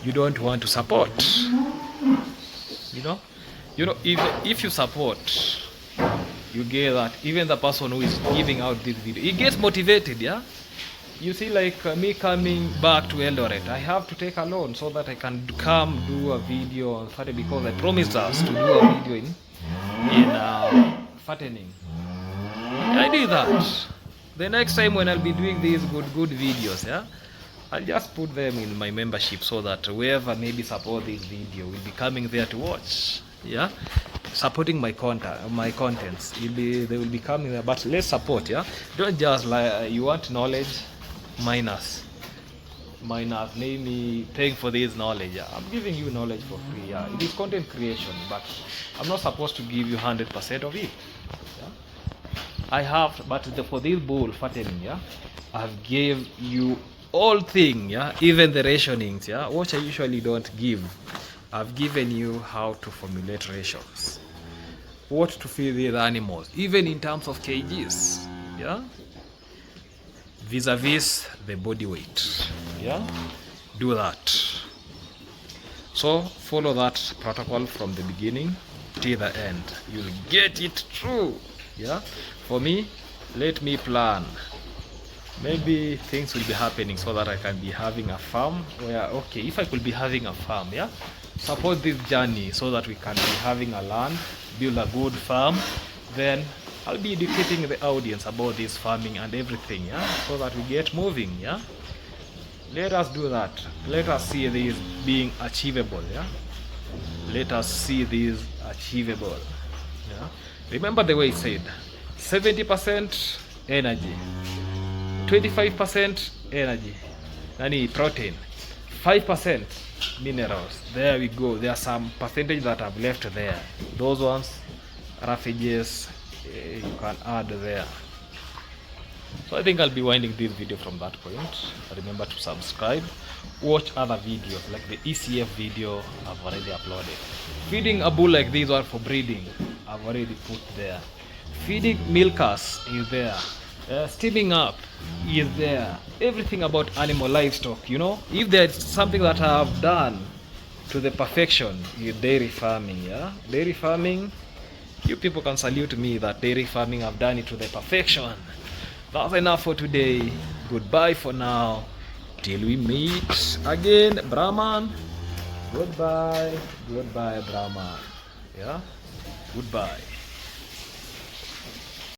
you don't want to support. If you support, you get that even the person who is giving out this video, he gets motivated. Yeah, you see, like me coming back to Eldoret, I have to take a loan so that I can come do a video on fattening, because I promised us to do a video in fattening. I did that. The next time when I'll be doing these good videos, yeah, I'll just put them in my membership so that whoever maybe support this video will be coming there to watch. Yeah, supporting my contents. They will be coming there, but let's support. Yeah, don't just like you want knowledge minus maybe paying for this knowledge. Yeah, I'm giving you knowledge for free. Yeah, it is content creation, but I'm not supposed to give you 100% of it. Yeah? I have, but for this bull fattening, yeah, I've gave you all thing, yeah, even the rationings, yeah, which I usually don't give. I've given you how to formulate rations, what to feed these animals, even in terms of kgs, yeah, vis-a-vis the body weight. Yeah, do that. So follow that protocol from the beginning till the end. You'll get it through. Yeah, for me, let me plan. Maybe things will be happening so that I can be having a farm where, okay, if I could be having a farm, yeah, support this journey so that we can be having a land, build a good farm, then I'll be educating the audience about this farming and everything, yeah, so that we get moving. Yeah, let us do that. Let us see this being achievable. Yeah, let us see this achievable. Yeah, remember the way I said 70% energy, 25% energy, protein, 5% minerals. There we go. There are some percentage that I've left there. Those ones, roughages, you can add there. So I think I'll be winding this video from that point. Remember to subscribe, watch other videos like the ECF video I've already uploaded. Feeding a bull like this one for breeding, I've already put there. Feeding milkers is there. Steaming up is there. Everything about animal livestock, you know. If there's something that I have done to the perfection is dairy farming. Yeah, dairy farming, you people can salute me that dairy farming I've done it to the perfection. That's enough for today. Goodbye for now. Till we meet again, Brahman. Goodbye. Goodbye, Brahman. Yeah? Goodbye.